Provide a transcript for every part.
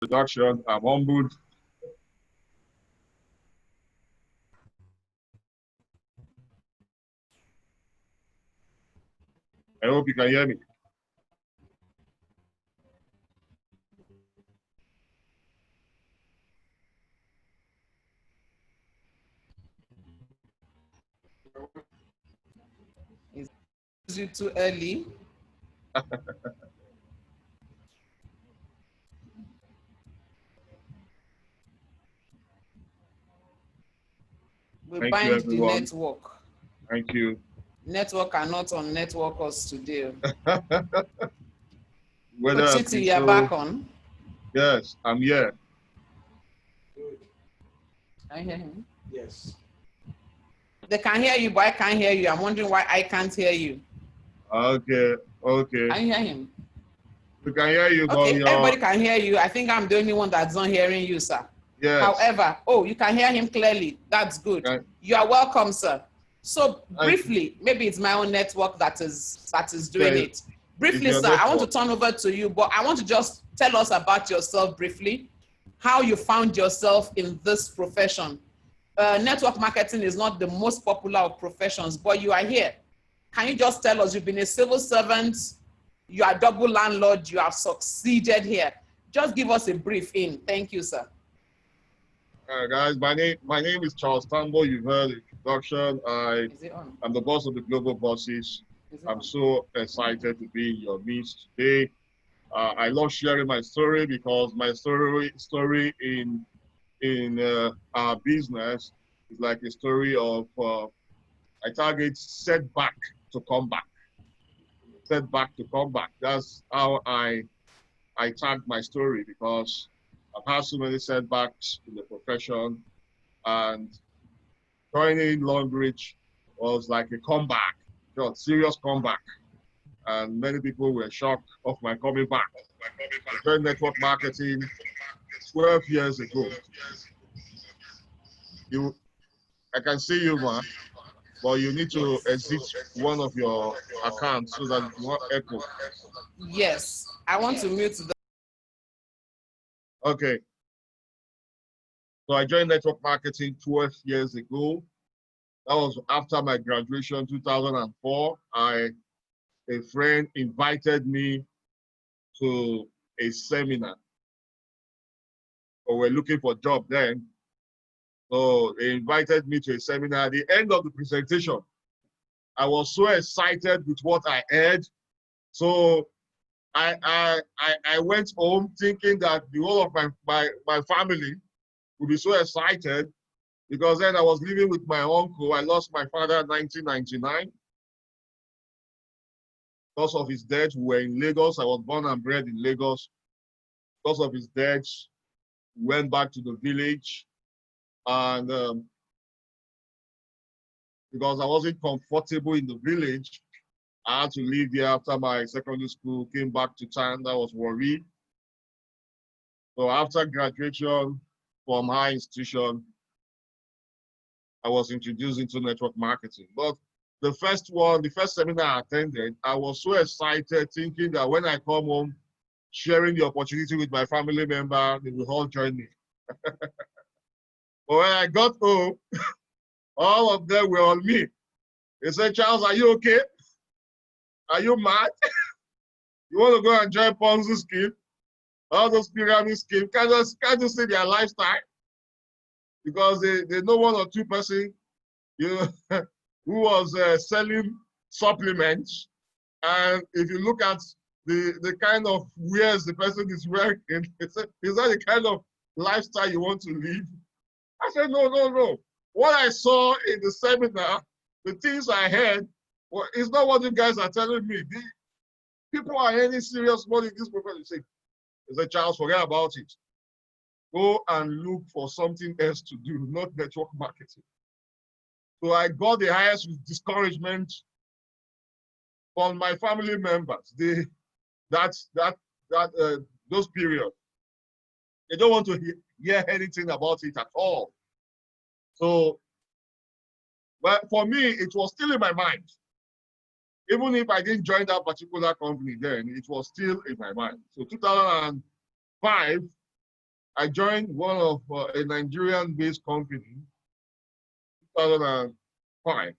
Production. I'm humbled. I hope you can hear me. Is it too early? We Thank you, bind the everyone. network. Thank you. Network cannot on network us today. Whether Coach I've Titi, been you're so, back on. yes, I'm here. Can you hear him? Yes. They can hear you, but I can't hear you. I'm wondering why I can't hear you. Okay, okay. Can you hear him? We can hear you, but Okay, everybody can hear you. I think I'm the only one that's not hearing you, sir. yes. However, oh, you can hear him clearly. That's good. Okay. You are welcome, sir. So Thank briefly, maybe it's my own network that is doing Yeah, it. Briefly, your sir, I want to network. turn over to you, but I want to just tell us about yourself briefly, how you found yourself in this profession. Network marketing is not the most popular of professions, but you are here. Can you just tell us, you've been a civil servant, you are double landlord, you have succeeded here. Just give us a brief in. Thank you, sir. Guys, my name is Charles Tambou. You've heard the introduction. Is it on? I'm the boss of the Global Bosses. Is it I'm on? so excited to be in your midst today. I love sharing my story because my story in our business is like a story of I target setback to come back, setback to come back. That's how I tag my story because I've had so many setbacks in the profession, and joining Longbridge was like a comeback, serious comeback, and many people were shocked of my coming back. I joined network marketing 12 years ago. I can see you, man, but you need to exit one of your accounts so that it won't echo. Yes, I want to mute the. Okay. So I joined network marketing 12 years ago. That was after my graduation, 2004. A friend invited me to a seminar. So we're looking for a job then. So they invited me to a seminar. At the end of the presentation, I was so excited with what I heard. So I went home thinking that the whole of my family would be so excited, because then I was living with my uncle. I lost my father in 1999. Because of his death, we were in Lagos. I was born and bred in Lagos. Because of his death, we went back to the village. And because I wasn't comfortable in the village, I had to leave there after my secondary school, came back to town. That was worried. So after graduation from high institution, I was introduced into network marketing. But the first seminar I attended, I was so excited thinking that when I come home, sharing the opportunity with my family member, they will all join me. But when I got home, all of them were on me. They said, Charles, are you okay? Are you mad? You want to go and join Ponzi scheme? All those pyramid schemes? Can't you see their lifestyle? Because they know one or two person, you know, who was selling supplements. And if you look at the kind of wares the person is wearing, is that the kind of lifestyle you want to live? I said, no, no, no. What I saw in the seminar, the things I heard, well, it's not what you guys are telling me. People are earning serious money in this profession. They say, Charles, forget about it. Go and look for something else to do, not network marketing. So I got the highest discouragement from my family members. Those periods, they don't want to hear anything about it at all. So, but for me, it was still in my mind. Even if I didn't join that particular company then, it was still in my mind. So 2005, I joined one of a Nigerian-based company, 2005,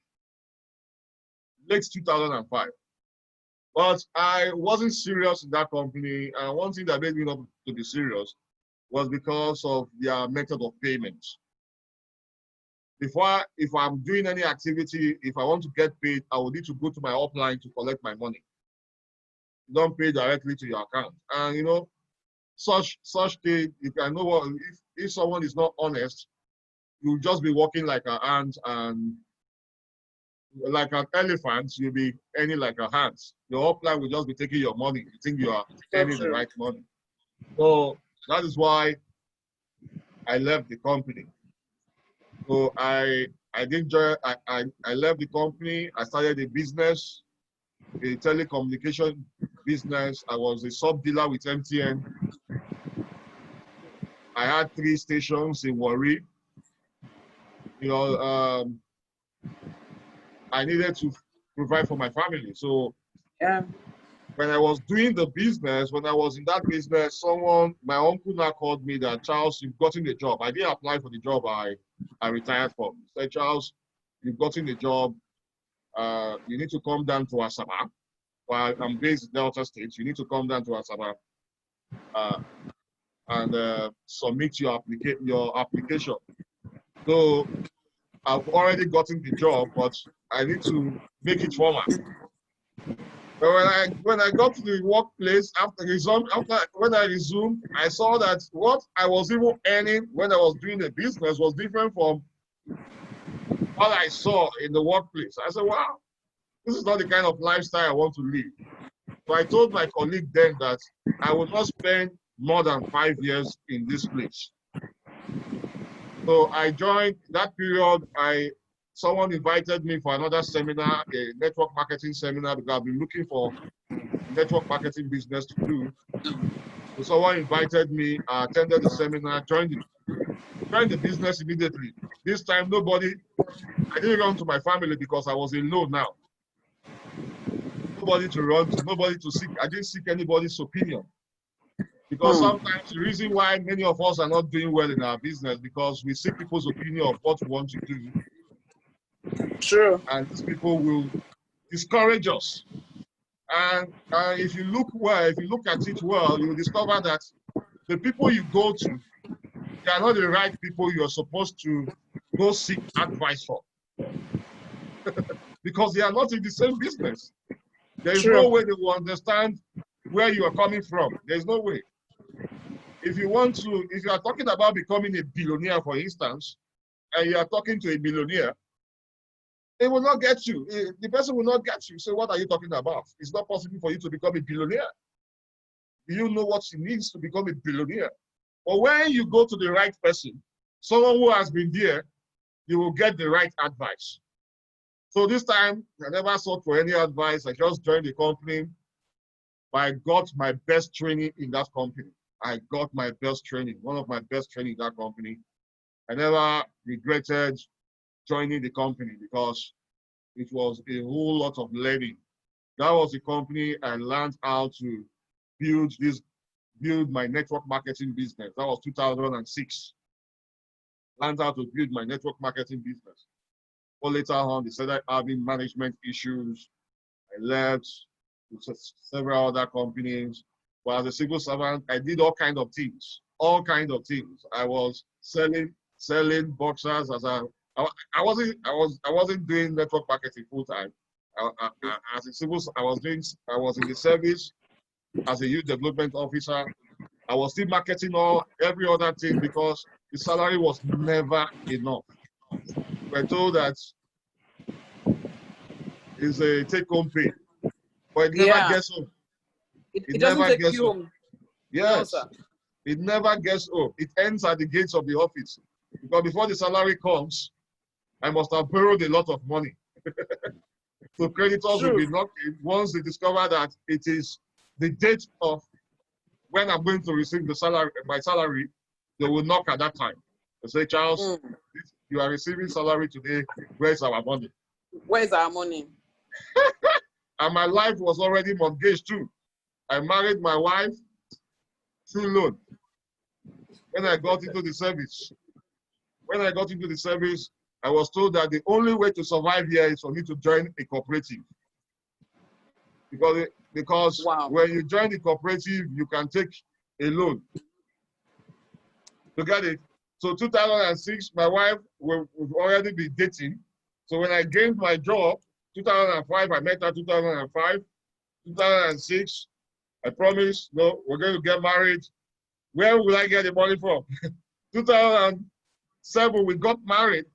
late 2005. But I wasn't serious in that company. And one thing that made me not to be serious was because of their method of payment. If I'm doing any activity, if I want to get paid, I will need to go to my upline to collect my money. You don't pay directly to your account. And you know, such thing, you can know what, if someone is not honest, you'll just be walking like an ant, and like an elephant, you'll be earning like a ant. Your upline will just be taking your money. You think you are earning the right money. So that is why I left the company. So I didn't join, I left the company. I started a business, a telecommunication business. I was a sub dealer with MTN. I had 3 stations in Warri. You know, I needed to provide for my family. So Yeah. when I was doing the business, when I was in that business, my uncle now called me that, Charles, you've gotten the job. I didn't apply for the job I retired from. He said, Charles, you've gotten the job. You need to come down to Asaba. While I'm based in Delta State, you need to come down to Asaba and submit your application. So I've already gotten the job, but I need to make it formal. But when I got to the workplace when I resumed, I saw that what I was even earning when I was doing the business was different from what I saw in the workplace. I said, wow, this is not the kind of lifestyle I want to live. So I told my colleague then that I would not spend more than 5 years in this place. So I joined that period. Someone invited me for another seminar, a network marketing seminar, because I've been looking for network marketing business to do. So someone invited me, I attended the seminar, joined the business immediately. This time, I didn't run to my family because I was alone now. Nobody to run to, nobody to seek. I didn't seek anybody's opinion. Because sometimes the reason why many of us are not doing well in our business, because we seek people's opinion of what we want to do. True. And these people will discourage us. And if you look at it well, you will discover that the people you go to, they are not the right people you are supposed to go seek advice for. Because they are not in the same business. There is no way they will understand where you are coming from. There's no way. If you are talking about becoming a billionaire, for instance, and you are talking to a millionaire, they will not get you. The person will not get you. So what are you talking about? It's not possible for you to become a billionaire. You know what it means to become a billionaire. But when you go to the right person, someone who has been there, you will get the right advice. So this time, I never sought for any advice. I just joined the company. I got my best training in that company. I got my best training, one of my best training in that company. I never regretted joining the company because it was a whole lot of learning. That was the company I learned how to build my network marketing business. That was 2006. Learned how to build my network marketing business. But later on, they started having management issues. I left several other companies. But as a civil servant, I did all kinds of things. All kinds of things. I was selling boxers I wasn't doing network marketing full time. As a civil, I was in the service as a youth development officer. I was still marketing every other thing because the salary was never enough. We're told that it's a take-home pay, but it never gets home. It doesn't never take gets you home. home. Yes, No, it never gets home. It ends at the gates of the office. Because before the salary comes, I must have borrowed a lot of money. So creditors will be knocking once they discover that it is the date of when I'm going to receive my salary, they will knock at that time. They say, Charles, you are receiving salary today. Where's our money? Where's our money? And my life was already mortgaged too. I married my wife through loan. when I got into the service. When I got into the service, I was told that the only way to survive here is for me to join a cooperative. Because Wow. when you join the cooperative, you can take a loan to get it. So 2006, my wife will already be dating. So when I gained my job, 2005, I met her 2005, 2006, I promised, no, we're going to get married. Where will I get the money from? 2007, we got married.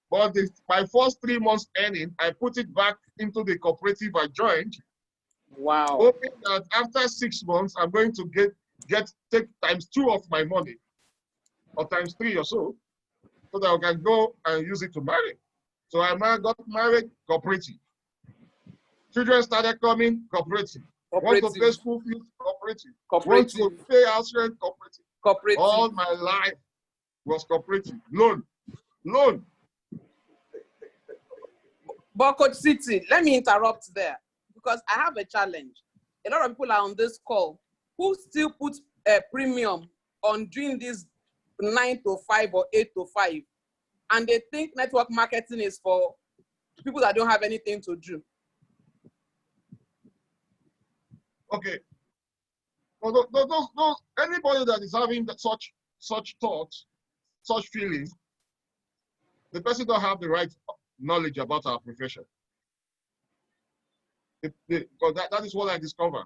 But my first 3 months earning, I put it back into the cooperative I joined. Wow. Hoping that after 6 months, I'm going to take ×2 of my money, or ×3 or so that I can go and use it to marry. So I got married, cooperative. Children started coming, cooperative. Want to pay school fees, cooperative. Want to pay house rent, cooperative. All my life was cooperative. Loan. But Coach City, let me interrupt there because I have a challenge. A lot of people are on this call who still put a premium on doing this 9 to 5 or 8 to 5. And they think network marketing is for people that don't have anything to do. Okay. Well, anybody that is having such thoughts, such feelings, the person don't have the right knowledge about our profession. Because that is what I discovered.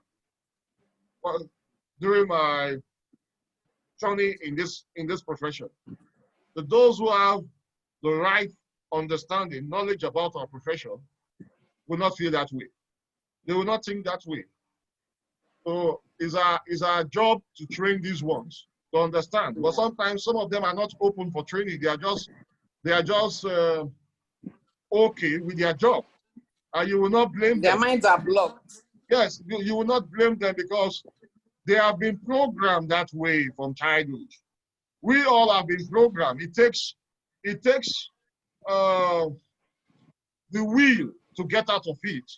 Well, during my journey in this profession. Those who have the right understanding, knowledge about our profession will not feel that way. They will not think that way. So it's our job to train these ones to understand. But sometimes some of them are not open for training. They are just okay with their job, and you will not blame them. Their minds are blocked. Yes, you will not blame them because they have been programmed that way from childhood. We all have been programmed. It takes the will to get out of it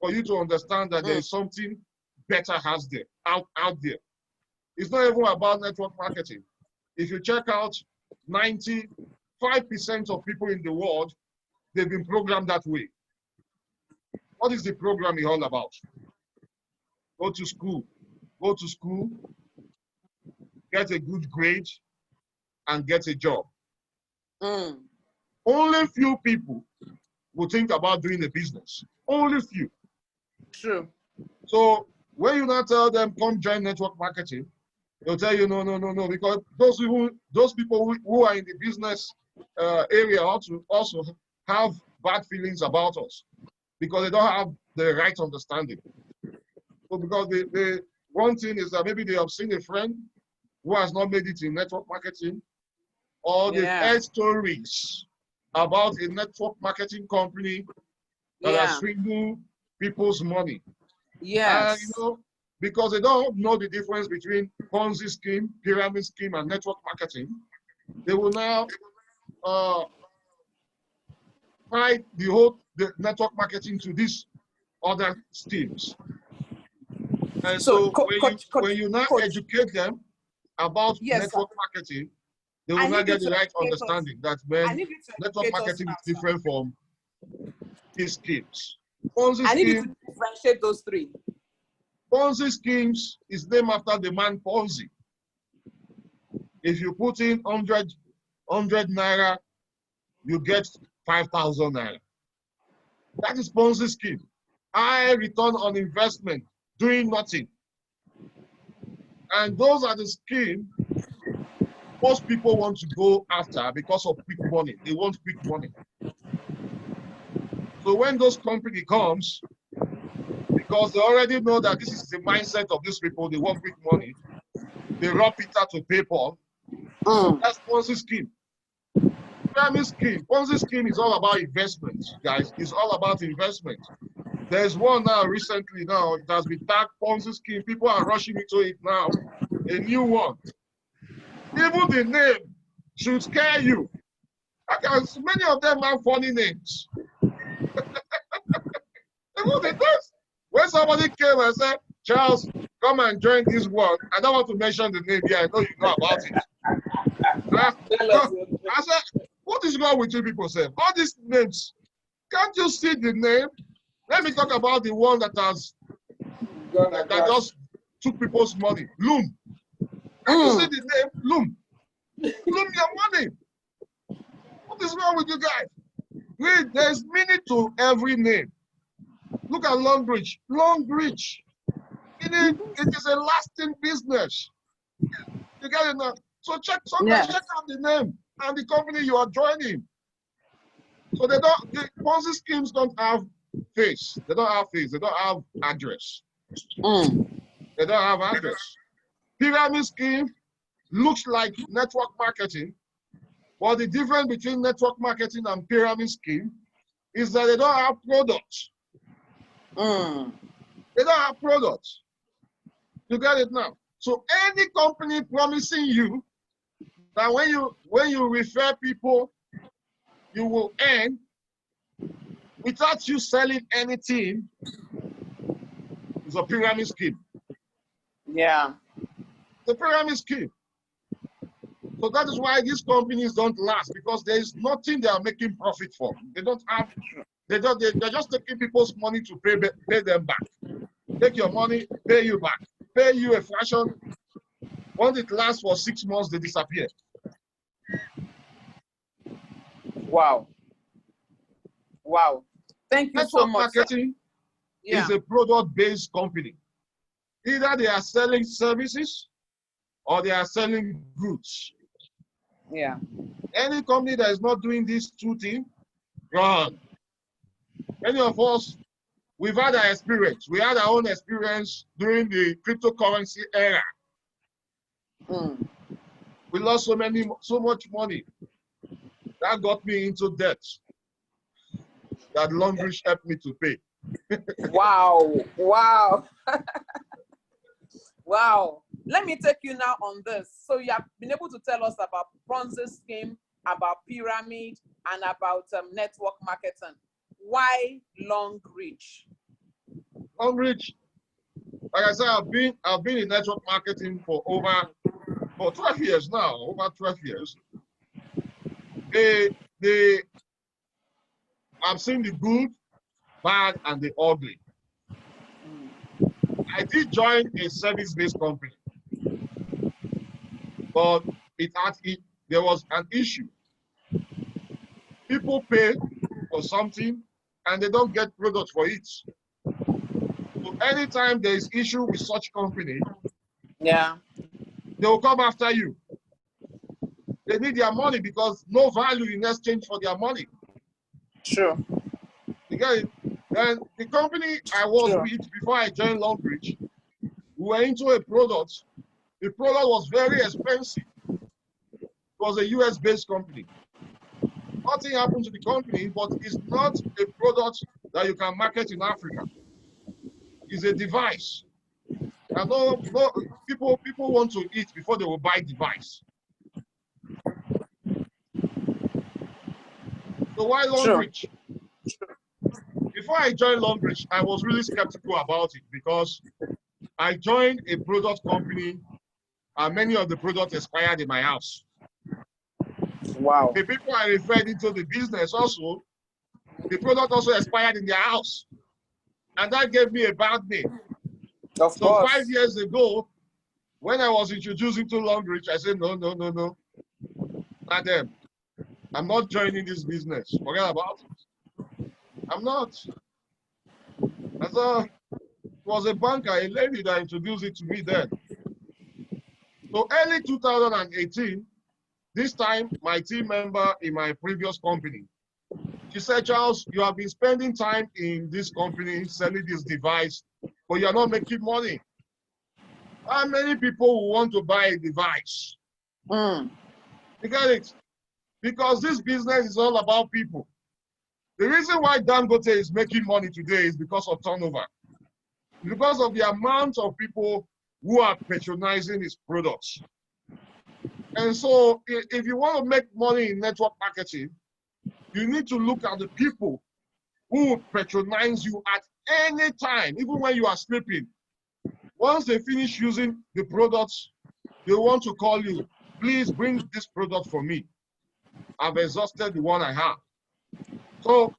for you to understand that there is something better out there. It's not even about network marketing. If you check out 95% of people in the world, they've been programmed that way. What is the programming all about? Go to school, get a good grade, and get a job. Only few people will think about doing a business. Only few. True. So when you now tell them, come join network marketing, they'll tell you, no, because those people who are in the business area also have bad feelings about us because they don't have the right understanding. So because one thing is that maybe they have seen a friend who has not made it in network marketing, or they've heard stories about a network marketing company that has swindled people's money. Yes. And, because they don't know the difference between Ponzi scheme, pyramid scheme, and network marketing, they will now tie the network marketing to these other schemes. And so when you now educate them about network marketing, they will not get the right understanding that network marketing is different from these schemes. I need you to differentiate those three. Ponzi schemes is named after the man Ponzi. If you put in 100 naira, you get 5,000 naira. That is Ponzi scheme. High return on investment, doing nothing. And those are the schemes most people want to go after because of quick money. They want quick money. So when those company comes, because they already know that this is the mindset of these people, they want quick money, they rob Peter to pay Paul. That's Ponzi scheme. Pyramid scheme. Ponzi scheme is all about investment, guys. It's all about investment. There's one now recently now, it has been tagged Ponzi scheme. People are rushing into it now. A new one. Even the name should scare you. Because many of them have funny names. Even the names. When somebody came and said, Charles, come and join this work. I don't want to mention the name here. I know you know about it. I said, what is wrong with you people, sir? All these names, can't you see the name? Let me talk about the one that just took people's money. Loom. Can't you see the name? Loom. Loom your money. What is wrong with you guys? Wait, there's meaning to every name. Look at Longbridge. Longbridge. It is a lasting business. You get it now? So check out the name and the company you are joining. So the Ponzi schemes don't have face. They don't have face. They don't have address. They don't have address. Pyramid scheme looks like network marketing, but the difference between network marketing and pyramid scheme is that they don't have products. They don't have products. You get it now? So any company promising you that when you refer people, you will earn without you selling anything is a pyramid scheme. Yeah. The pyramid scheme. So that is why these companies don't last, because there is nothing they are making profit from. They don't have. They're just taking people's money to pay them back. Take your money, pay you back. Pay you a fraction. Once it lasts for 6 months, they disappear. Wow. Wow. Thank you so much. Marketing is a product-based company. Either they are selling services or they are selling goods. Yeah. Any company that is not doing these two things, run. Many of us, we've had our experience. We had our own experience during the cryptocurrency era. We lost so much money. That got me into debt. That Longbridge helped me to pay. Wow. Wow. Wow. Let me take you now on this. So you have been able to tell us about Ponzi scheme, about pyramid, and about network marketing. Why Longbridge? Longbridge, like I said, I've been in network marketing for 12 years now, over 12 years. I've seen the good, bad, and the ugly. I did join a service-based company, but there was an issue. People pay for something and they don't get product for it. So anytime there is issue with such company, yeah, they will come after you. They need their money because no value in exchange for their money. Sure. Because then the company I was with before I joined Longbridge, we were into a product. The product was very expensive. It was a US-based company. Nothing happened to the company, but it's not a product that you can market in Africa. It's a device. And no people want to eat before they will buy device. So why Longbridge? Sure. Before I joined Longbridge, I was really skeptical about it because I joined a product company and many of the products expired in my house. Wow. The people I referred into the business also, the product also expired in their house. And that gave me a bad name. Of course. 5 years ago, when I was introduced into Longbridge, I said, no. Not them. I'm not joining this business. Forget about it. I'm not. I thought it was a banker, a lady that introduced it to me then. So early 2018, this time, my team member in my previous company, she said, Charles, you have been spending time in this company selling this device, but you're not making money. How many people will want to buy a device? You get it? Because this business is all about people. The reason why Dangote is making money today is because of turnover. Because of the amount of people who are patronizing his products. And so if you want to make money in network marketing, you need to look at the people who patronize you at any time, even when you are sleeping. Once they finish using the products, they want to call you. Please bring this product for me. I've exhausted the one I have. So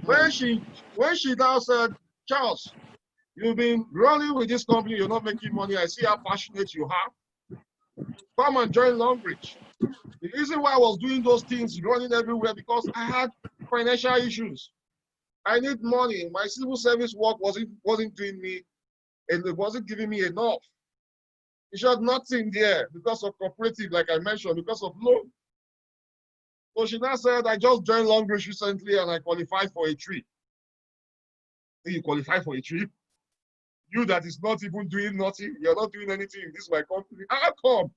when she now said, Charles, you've been running with this company, you're not making money. I see how passionate you are. Come and join Longbridge. The reason why I was doing those things, running everywhere, because I had financial issues. I need money. My civil service work wasn't doing me, and it wasn't giving me enough. It showed nothing there because of cooperative, like I mentioned, because of loan. So she now said, I just joined Longbridge recently and I qualified for a trip. You qualify for a trip? You that is not even doing nothing, you're not doing anything in this my company. How come?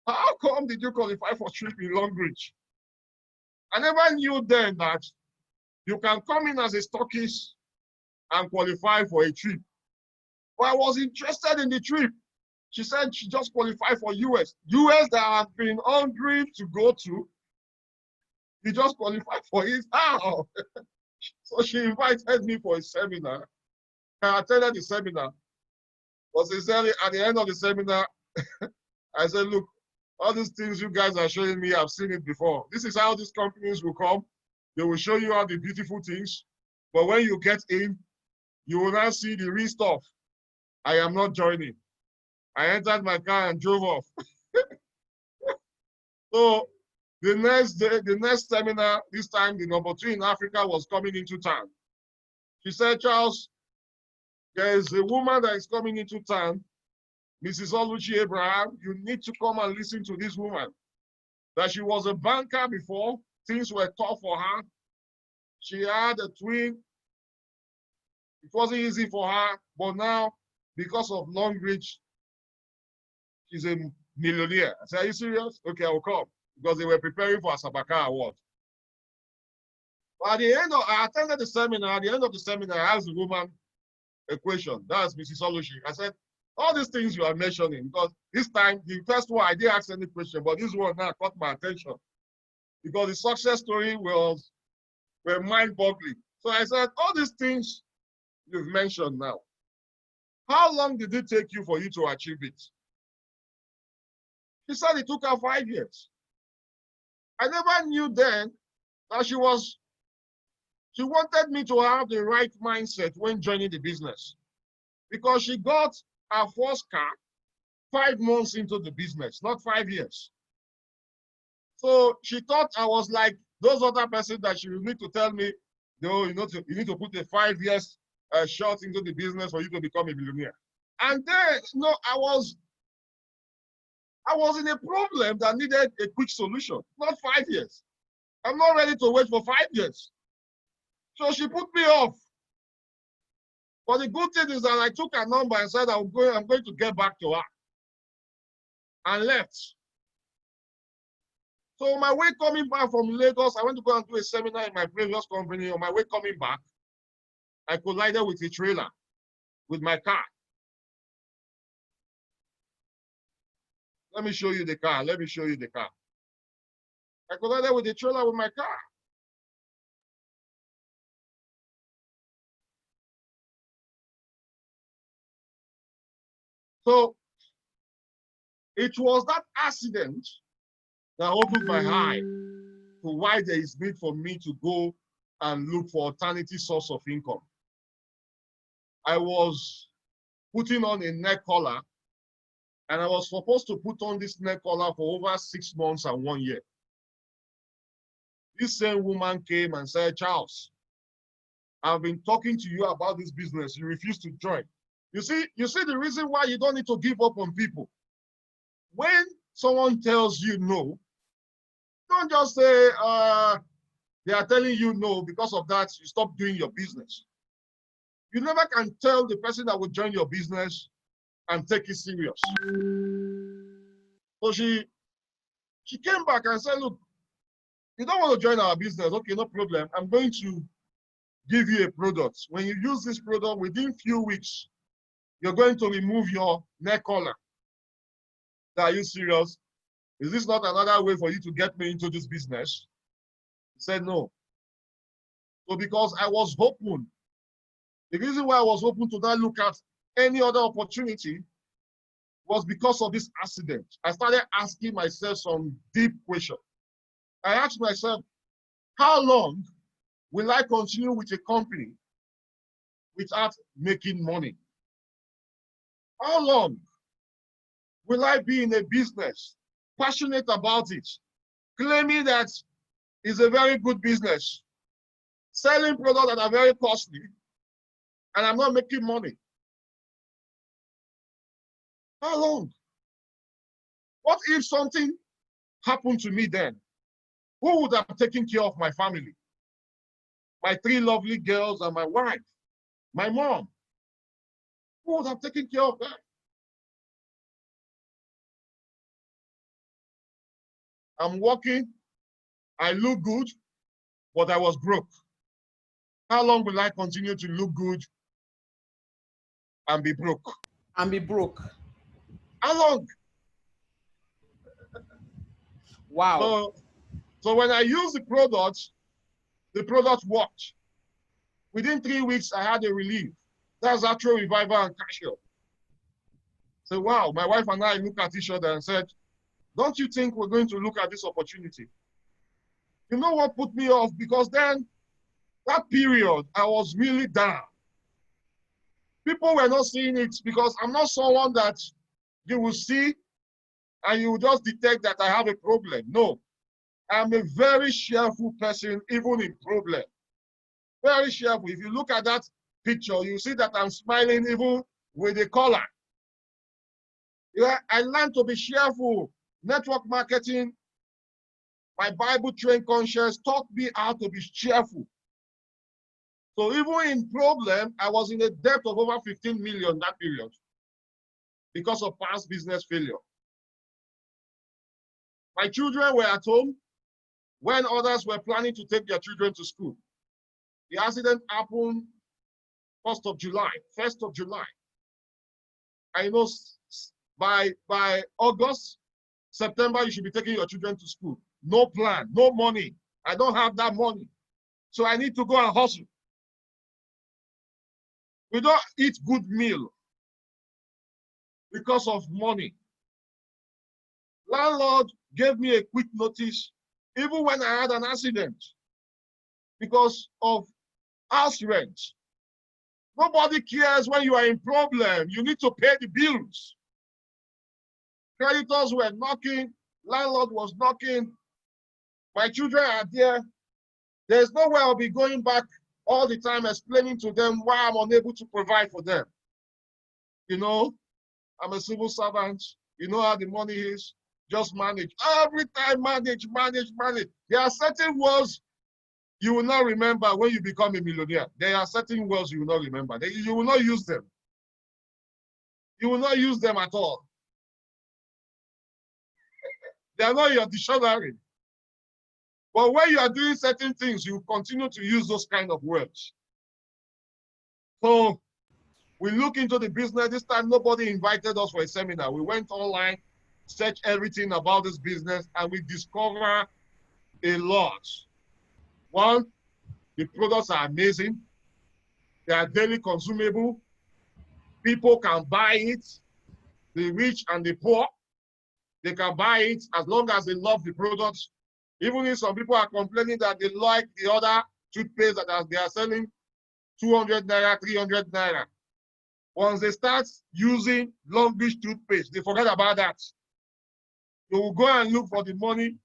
How come did you qualify for trip in Longbridge? I never knew then that you can come in as a stockist and qualify for a trip. But I was interested in the trip. She said she just qualified for US. US that I've been hungry to go to. You just qualified for it. How? So she invited me for a seminar. I attended the seminar. But sincerely, at the end of the seminar, I said, look, all these things you guys are showing me, I've seen it before. This is how these companies will come. They will show you all the beautiful things. But when you get in, you will not see the real stuff. I am not joining. I entered my car and drove off. So the next day, the next seminar, this time the number 2 in Africa was coming into town. She said, Charles, there is a woman that is coming into town, Mrs. Oluchi Abraham. You need to come and listen to this woman. That she was a banker before, things were tough for her. She had a twin. It wasn't easy for her, but now, because of Longbridge, she's a millionaire. I said, are you serious? Okay, I will come. Because they were preparing for a Sabaka award. But at the end of, I attended the seminar. At the end of the seminar, I asked the woman a question. That's Mrs. Oluchi. I said, all these things you are mentioning, because this time, the first one, I didn't ask any question, but this one now caught my attention. Because the success story were mind-boggling. So I said, all these things you've mentioned now, how long did it take you for you to achieve it? She said it took her 5 years. I never knew then that she wanted me to have the right mindset when joining the business, because she got her first car 5 months into the business, not 5 years. So she thought I was like those other persons that she would need to tell me, no, you need to put a 5 years shot into the business for you to become a billionaire. And then, I was in a problem that needed a quick solution, not 5 years. I'm not ready to wait for 5 years. So she put me off. But the good thing is that I took her number and said, I'm going to get back to her. And left. So on my way coming back from Lagos, I went to go and do a seminar in my previous company. On my way coming back, I collided with a trailer with my car. Let me show you the car. Let me show you the car. I collided with the trailer with my car. So it was that accident that opened my eye to why there is need for me to go and look for alternative source of income. I was putting on a neck collar, and I was supposed to put on this neck collar for over 6 months and 1 year. This same woman came and said, Charles, I've been talking to you about this business. You refuse to join. You see the reason why you don't need to give up on people. When someone tells you no, don't just say, they are telling you no, because of that, you stop doing your business. You never can tell the person that will join your business and take it serious. So she came back and said, look, you don't want to join our business. Okay, no problem. I'm going to give you a product. When you use this product, within few weeks, you're going to remove your neck collar. Are you serious? Is this not another way for you to get me into this business? He said no. So because I was open, the reason why I was open to now look at any other opportunity was because of this accident. I started asking myself some deep questions. I asked myself, how long will I continue with a company without making money? How long will I be in a business, passionate about it, claiming that it's a very good business, selling products that are very costly, and I'm not making money? How long? What if something happened to me then? Who would have taken care of my family? My 3 lovely girls and my wife, my mom. Who would have taken care of that? I'm working, I look good, but I was broke. How long will I continue to look good and be broke? And be broke. How long? Wow. So when I use the product worked. Within 3 weeks, I had a relief. That's actual revival and cashier. So wow, my wife and I looked at each other and said, don't you think we're going to look at this opportunity? You know what put me off? Because then, that period, I was really down. People were not seeing it because I'm not someone that you will see and you will just detect that I have a problem. No, I'm a very cheerful person, even in problem. Very cheerful. If you look at that picture, you see that I'm smiling even with a collar. Yeah, I learned to be cheerful. Network marketing, my Bible trained conscience taught me how to be cheerful. So even in problem, I was in a debt of over 15 million that period because of past business failure. My children were at home when others were planning to take their children to school. The accident happened 1st of July. I know by August, September, you should be taking your children to school. No plan, no money. I don't have that money. So I need to go and hustle. We don't eat good meal because of money. Landlord gave me a quick notice, even when I had an accident, because of house rent. Nobody cares when you are in problem. You need to pay the bills. Creditors were knocking, landlord was knocking. My children are there. There's no way I'll be going back all the time explaining to them why I'm unable to provide for them. You know, I'm a civil servant. You know how the money is. Just manage. Every time manage. There are certain words you will not remember when you become a millionaire. There are certain words you will not remember. You will not use them. You will not use them at all. They are not in your dictionary. But when you are doing certain things, you continue to use those kind of words. So we look into the business. This time, nobody invited us for a seminar. We went online, searched everything about this business, and we discovered a lot. One, the products are amazing. They are daily consumable. People can buy it. The rich and the poor, they can buy it as long as they love the products. Even if some people are complaining that they like the other toothpaste that they are selling 200 naira, 300 naira. Once they start using Longlish toothpaste, they forget about that. They will go and look for the money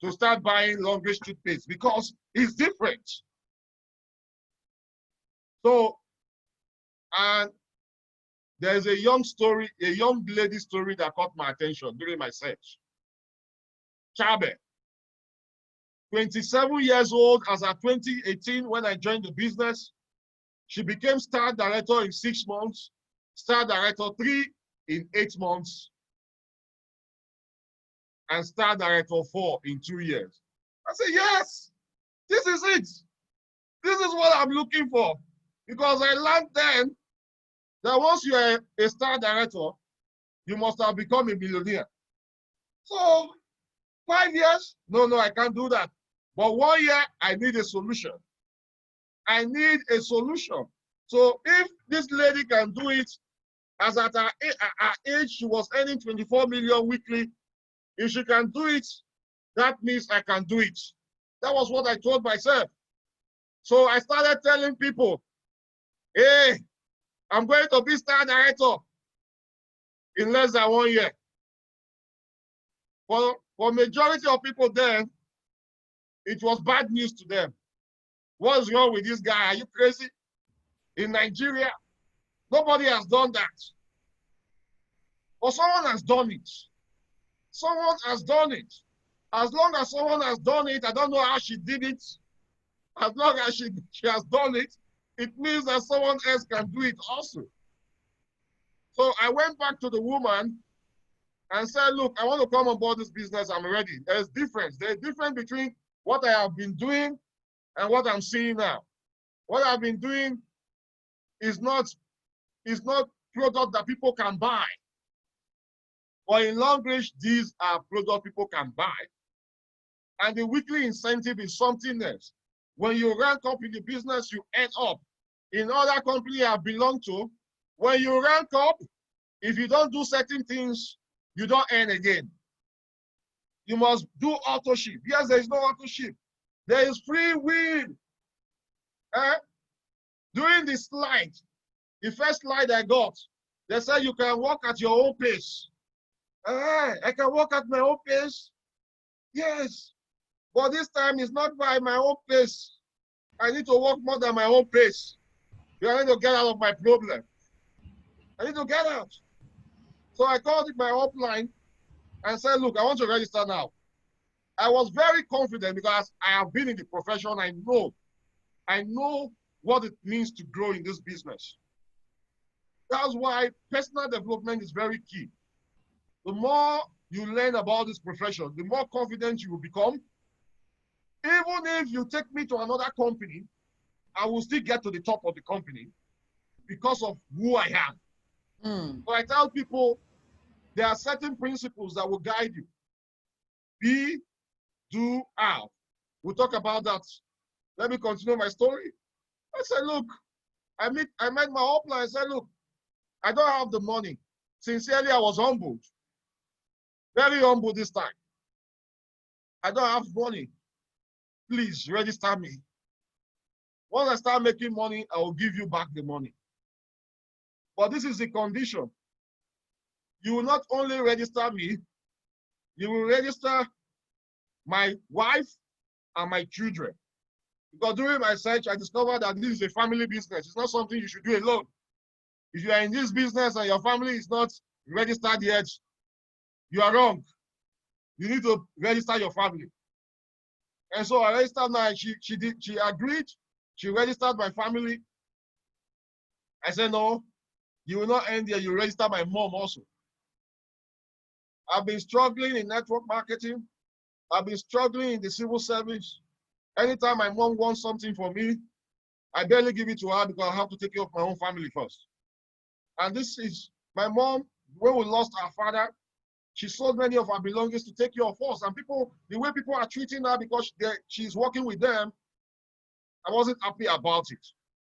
to start buying Longlish toothpaste because it's different. So, and there's a young lady story that caught my attention during my search. Chabe, 27 years old as at 2018 when I joined the business. She became star director in 6 months, star director 3 in 8 months, and star director 4 in 2 years. I said, yes, this is it. This is what I'm looking for. Because I learned then that once you are a star director, you must have become a millionaire. So 5 years? No, I can't do that. But 1 year, I need a solution. I need a solution. So if this lady can do it As at her age, she was earning 24 million weekly. If she can do it, that means I can do it. That was what I told myself. So I started telling people, hey, I'm going to be star director in less than 1 year. For majority of people then, it was bad news to them. What's wrong with this guy? Are you crazy? In Nigeria, nobody has done that. But someone has done it. Someone has done it. As long as someone has done it, I don't know how she did it. As long as she has done it, it means that someone else can do it also. So I went back to the woman and said, look, I want to come on board this business. I'm ready. There's difference. There's difference between what I have been doing and what I'm seeing now. What I've been doing is not product that people can buy. But in long range, these are products people can buy. And the weekly incentive is something else. When you rank up in the business, you end up. In other companies I belong to, when you rank up, if you don't do certain things, you don't earn again. You must do auto-ship. Yes, there is no auto-ship. There is free will. During the slide, the first slide I got, they said you can walk at your own pace. I can walk at my own pace? Yes. But this time it's not by my own pace. I need to walk more than my own pace. I need to get out of my problem. I need to get out. So I called it my upline and said, look, I want to register now. I was very confident because I have been in the profession. I know what it means to grow in this business. That's why personal development is very key. The more you learn about this profession, the more confident you will become. Even if you take me to another company, I will still get to the top of the company because of who I am. So I tell people, there are certain principles that will guide you. Be, do, have. We'll talk about that. Let me continue my story. I said, look, I met my upline. I said, look, I don't have the money. Sincerely, I was humbled. Very humble this time. I don't have money. Please register me. Once I start making money, I will give you back the money. But this is the condition. You will not only register me, you will register my wife and my children. Because during my search, I discovered that this is a family business. It's not something you should do alone. If you are in this business and your family is not registered yet, you are wrong. You need to register your family. And so I registered now. She agreed. She registered my family. I said, no, you will not end there. You register my mom also. I've been struggling in network marketing. I've been struggling in the civil service. Anytime my mom wants something from me, I barely give it to her because I have to take care of my own family first. And this is my mom. When we lost our father, she sold many of her belongings to take care of us. And people, the way people are treating her because she's working with them, I wasn't happy about it.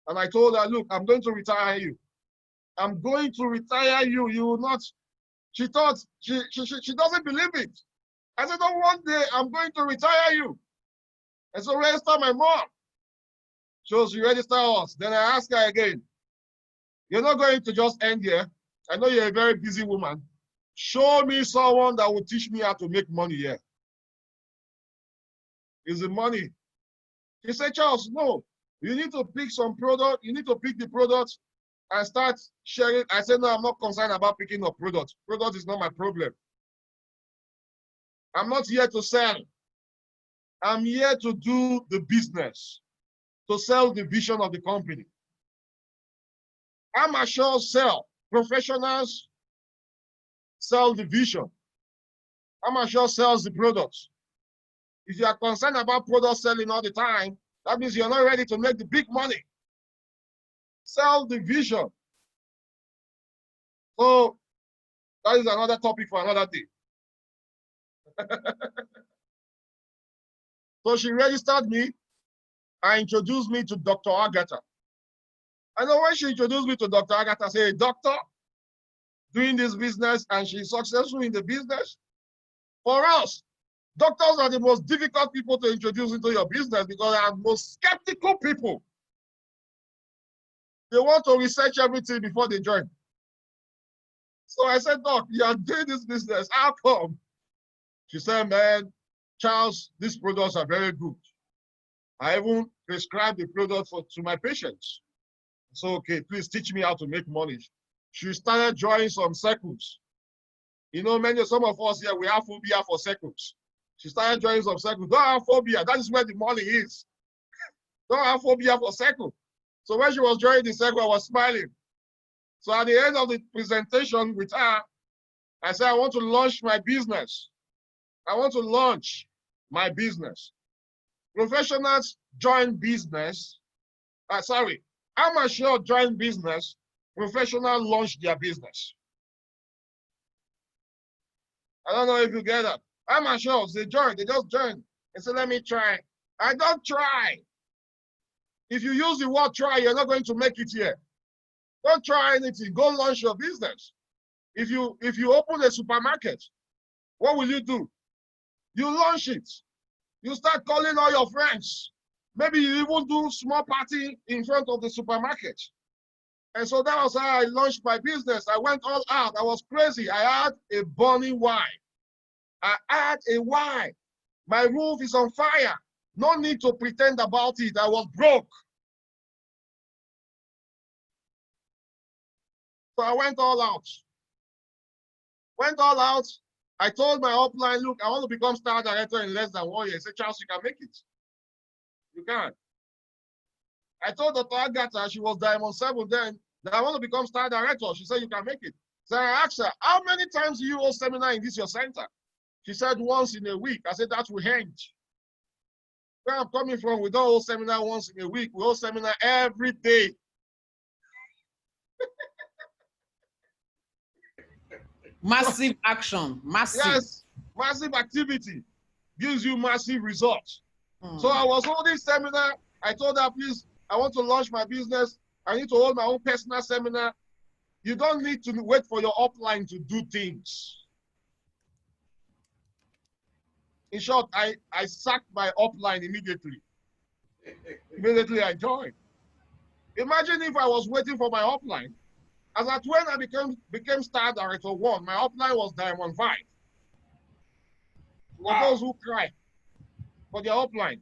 And I told her, look, I'm going to retire you. I'm going to retire you. You will not. She thought, she doesn't believe it. I said, oh, one day I'm going to retire you. And so register my mom. So she registered us. Then I asked her again, you're not going to just end here. I know you're a very busy woman. Show me someone that will teach me how to make money here. Is the money? She said, Charles, no. You need to pick some product. You need to pick the product and start sharing. I said, no, I'm not concerned about picking up product. Product is not my problem. I'm not here to sell. I'm here to do the business, to sell the vision of the company. Amateurs sell. Professionals sell the vision. Amateurs sells the products. If you are concerned about product selling all the time, that means you're not ready to make the big money. Sell the vision. So that is another topic for another day. So she registered me and introduced me to Dr. Agatha. I know when she introduced me to Dr. Agatha, I said, doctor, doing this business and she's successful in the business. For us, doctors are the most difficult people to introduce into your business because they are the most skeptical people. They want to research everything before they join. So I said, Doc, you are doing this business. How come? She said, man, Charles, these products are very good. I even prescribe the product to my patients. So, okay, please teach me how to make money. She started drawing some circles. You know, some of us here, we have phobia for circles. She started drawing some circles. Don't have phobia. That is where the money is. Don't have phobia for circles. So when she was drawing the circle, I was smiling. So at the end of the presentation with her, I said, I want to launch my business. I want to launch my business. Professionals join business. Amateur join business. Professionals launch their business. I don't know if you get that. Amateurs, they join, they just join. They say, let me try. I don't try. If you use the word try, you're not going to make it here. Don't try anything. Go launch your business. If you open a supermarket, what will you do? You launch it. You start calling all your friends. Maybe you even do small party in front of the supermarket. And so that was how I launched my business. I went all out. I was crazy. I had a burning why. I had a why. My roof is on fire. No need to pretend about it. I was broke. So I went all out. Went all out. I told my upline, look, I want to become star director in less than 1 year. He said, Charles, you can make it. You can. I told Dr. Agatha, she was Diamond 7 then, that I want to become star director. She said, you can make it. So I asked her, how many times do you hold seminar in this your center? She said, once in a week. I said, that will end. Where I'm coming from, we don't hold seminar once in a week. We hold seminar every day. Massive action, massive. Yes, massive activity gives you massive results. So I was holding seminar. I told her, please, I want to launch my business. I need to hold my own personal seminar. You don't need to wait for your upline to do things. In short, I sacked my upline immediately. Immediately I joined. Imagine if I was waiting for my upline. As at when I became star director 1, my upline was Diamond 5. For those who cry for their upline.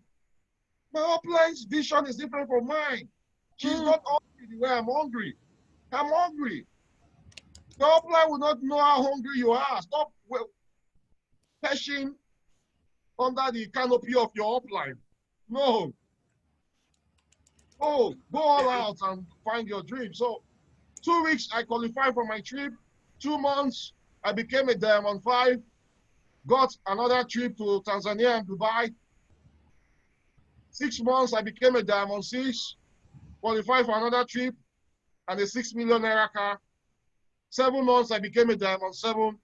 My upline's vision is different from mine. She's not hungry the way I'm hungry. I'm hungry. The upline will not know how hungry you are. Stop perching under the canopy of your upline. No. Oh, go all out and find your dream. So 2 weeks, I qualified for my trip. 2 months, I became a Diamond 5. Got another trip to Tanzania and Dubai. 6 months, I became a Diamond 6. Qualified for another trip and a 6 million naira car. 7 months, I became a Diamond 7.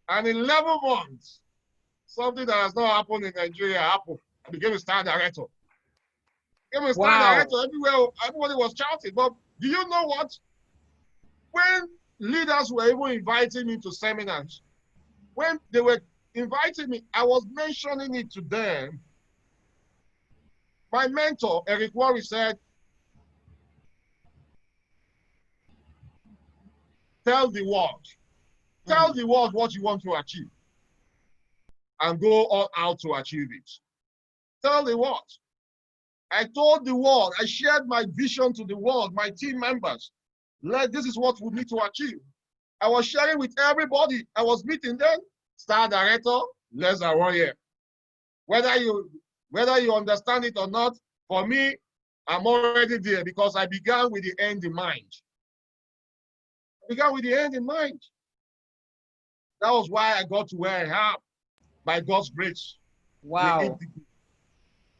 And in 11 months, something that has not happened in Nigeria happened. I became a star director. Became a star director everywhere. Everybody was shouting. But do you know what? When leaders were even inviting me to seminars, when they were inviting me, I was mentioning it to them. My mentor, Eric Worre, said, tell the world what you want to achieve and go all out to achieve it. Tell the world. I told the world, I shared my vision to the world, my team members. This is what we need to achieve. I was sharing with everybody. I was meeting them, star director, less than 1 year. Whether you understand it or not, for me, I'm already there because I began with the end in mind. I began with the end in mind. That was why I got to where I am, by God's grace. Wow.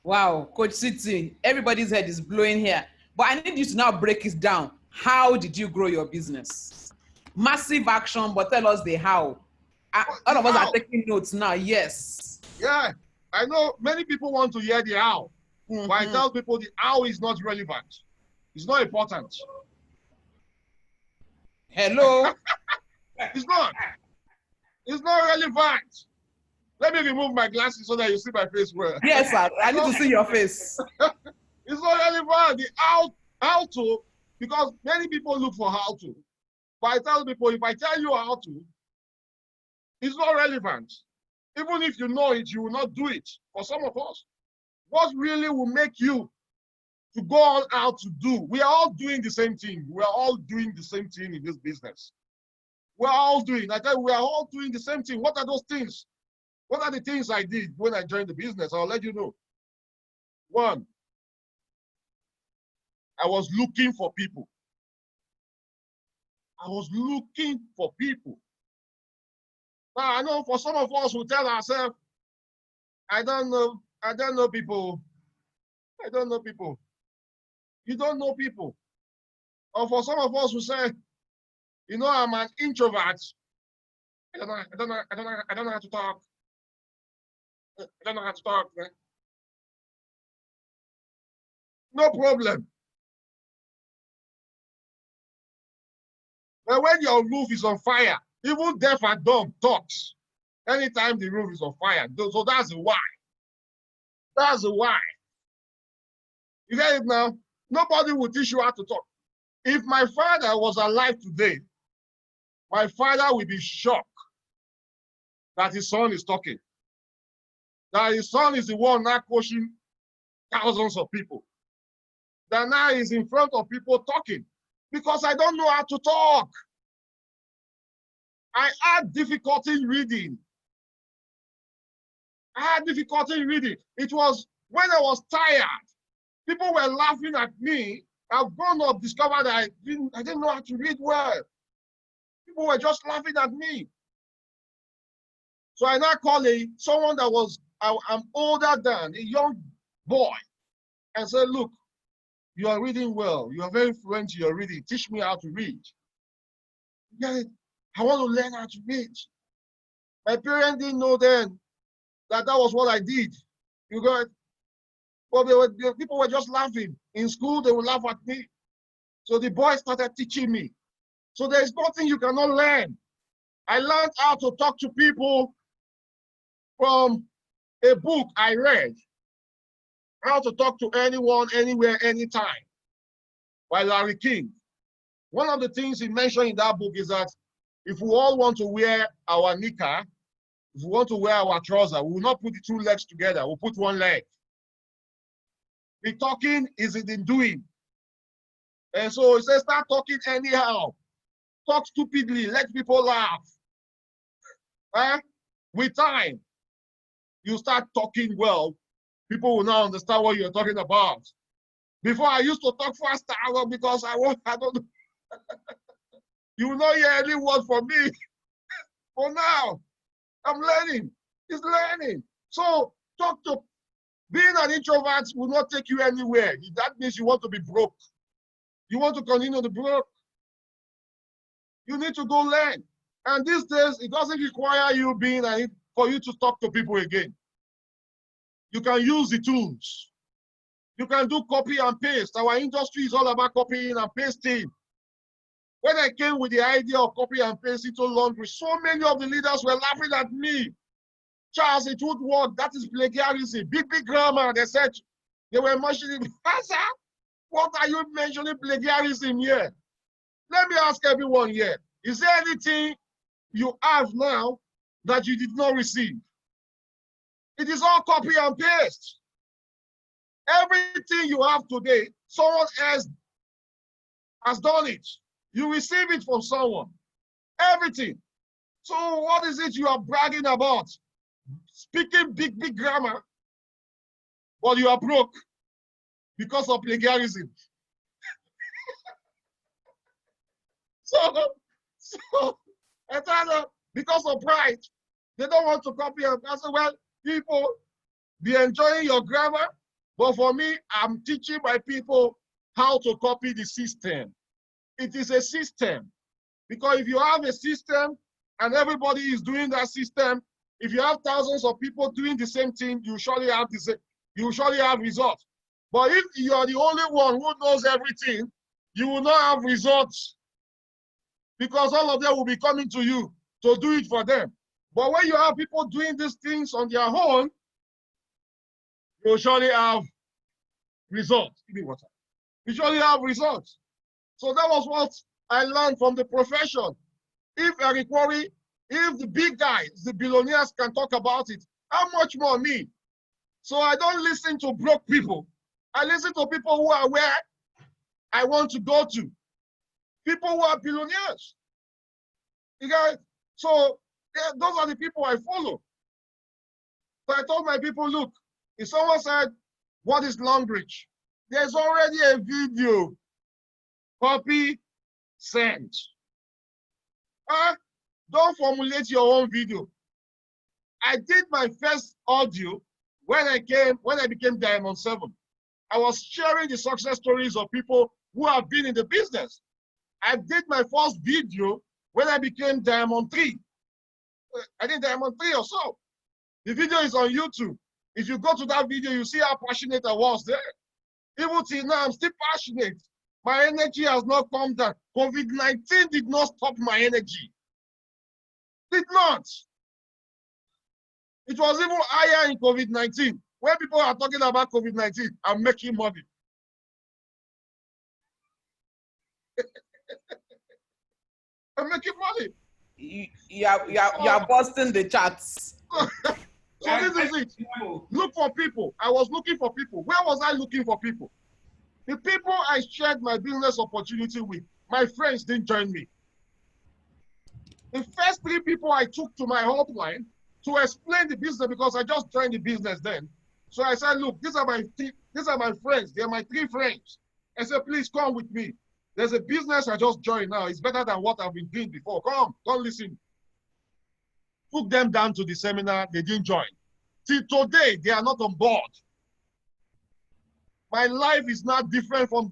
Wow, Coach City, everybody's head is blowing here. But I need you to now break it down. How did you grow your business? Massive action, but tell us the how. All of us are taking notes now, yes. Yeah, I know many people want to hear the how. But I tell people the how is not relevant. It's not important. Hello? It's not. It's not relevant. Let me remove my glasses so that you see my face well. Yes, sir. I need to see your face. It's not relevant. The how to, because many people look for how to. But I tell people, if I tell you how to, it's not relevant. Even if you know it, you will not do it. For some of us, what really will make you to go on out to do? We are all doing the same thing. We are all doing the same thing in this business. We're all doing. I tell you, we are all doing the same thing. What are those things? What are the things I did when I joined the business? I'll let you know. One, I was looking for people. I was looking for people. Now, I know for some of us who tell ourselves, I don't know people. I don't know people. You don't know people. Or for some of us who say, you know, I'm an introvert. I don't know how to talk. I don't know how to talk, man. No problem. But when your roof is on fire, even deaf and dumb talks. Anytime the roof is on fire. So that's the why. That's the why. You get it now? Nobody will teach you how to talk. If my father was alive today, my father will be shocked that his son is talking. That his son is the one now coaching thousands of people. That now he's in front of people talking because I don't know how to talk. I had difficulty reading. I had difficulty reading. It was when I was tired. People were laughing at me. I've grown up, discovered that I didn't know how to read well. People were just laughing at me. So I now call someone that was, I'm older than, a young boy, and said, look, you are reading well. You are very fluent in your reading. Teach me how to read. Yeah, I want to learn how to read. My parents didn't know then that was what I did. You got it? But people were just laughing. In school, they would laugh at me. So the boy started teaching me. So there is nothing you cannot learn. I learned how to talk to people from a book I read. How to talk to anyone, anywhere, anytime, by Larry King. One of the things he mentioned in that book is that if we all want to wear our knicker, if we want to wear our trouser, we will not put the two legs together. We'll put one leg. The talking is in the doing. And so he says, start talking anyhow. Talk stupidly. Let people laugh. With time, you start talking well. People will now understand what you're talking about. Before, I used to talk faster because I don't know. You will not hear any word from me. For now, I'm learning. It's learning. So being an introvert will not take you anywhere. That means you want to be broke. You want to continue to be broke. You need to go learn. And these days, it doesn't require you for you to talk to people again. You can use the tools. You can do copy and paste. Our industry is all about copying and pasting. When I came with the idea of copy and paste into laundry, so many of the leaders were laughing at me. Charles, it would work. That is plagiarism. Big grammar. They said, they were mentioning, what are you mentioning plagiarism here? Let me ask everyone here. Is there anything you have now that you did not receive? It is all copy and paste. Everything you have today, someone else has done it. You receive it from someone. Everything. So what is it you are bragging about? Speaking big grammar, but you are broke because of plagiarism. So I tell them, because of pride, they don't want to copy. I say, well, people, be enjoying your grammar, but for me, I'm teaching my people how to copy the system. It is a system. Because if you have a system and everybody is doing that system, if you have thousands of people doing the same thing, you surely have results. But if you are the only one who knows everything, you will not have results. because all of them will be coming to you to do it for them. But when you have people doing these things on their own, you'll surely have results. Give me water. You surely have results. So that was what I learned from the profession. If Eric Worre, if the big guys, the billionaires can talk about it, how much more me? So I don't listen to broke people. I listen to people who are where I want to go to. People who are billionaires. You guys, so yeah, those are the people I follow. So I told my people, look, if someone said, what is Long Bridge? There's already a video. Copy, send. Don't formulate your own video. I did my first audio when I became Diamond 7. I was sharing the success stories of people who have been in the business. I did my first video when I became Diamond 3. I did Diamond 3 or so. The video is on YouTube. If you go to that video, you see how passionate I was there. Even till now, I'm still passionate. My energy has not come down. COVID-19 did not stop my energy. Did not. It was even higher in COVID-19. When people are talking about COVID-19, I'm making money. I'm making money. You are busting the charts. So this is it. Look for people. I was looking for people. Where was I looking for people? The people I shared my business opportunity with, my friends didn't join me. The first 3 people I took to my hotline to explain the business, because I just joined the business then. So I said, look, these are my friends. They're my 3 friends. I said, please come with me. There's a business I just joined now. It's better than what I've been doing before. Come listen. Took them down to the seminar. They didn't join. Till today, they are not on board. My life is not different from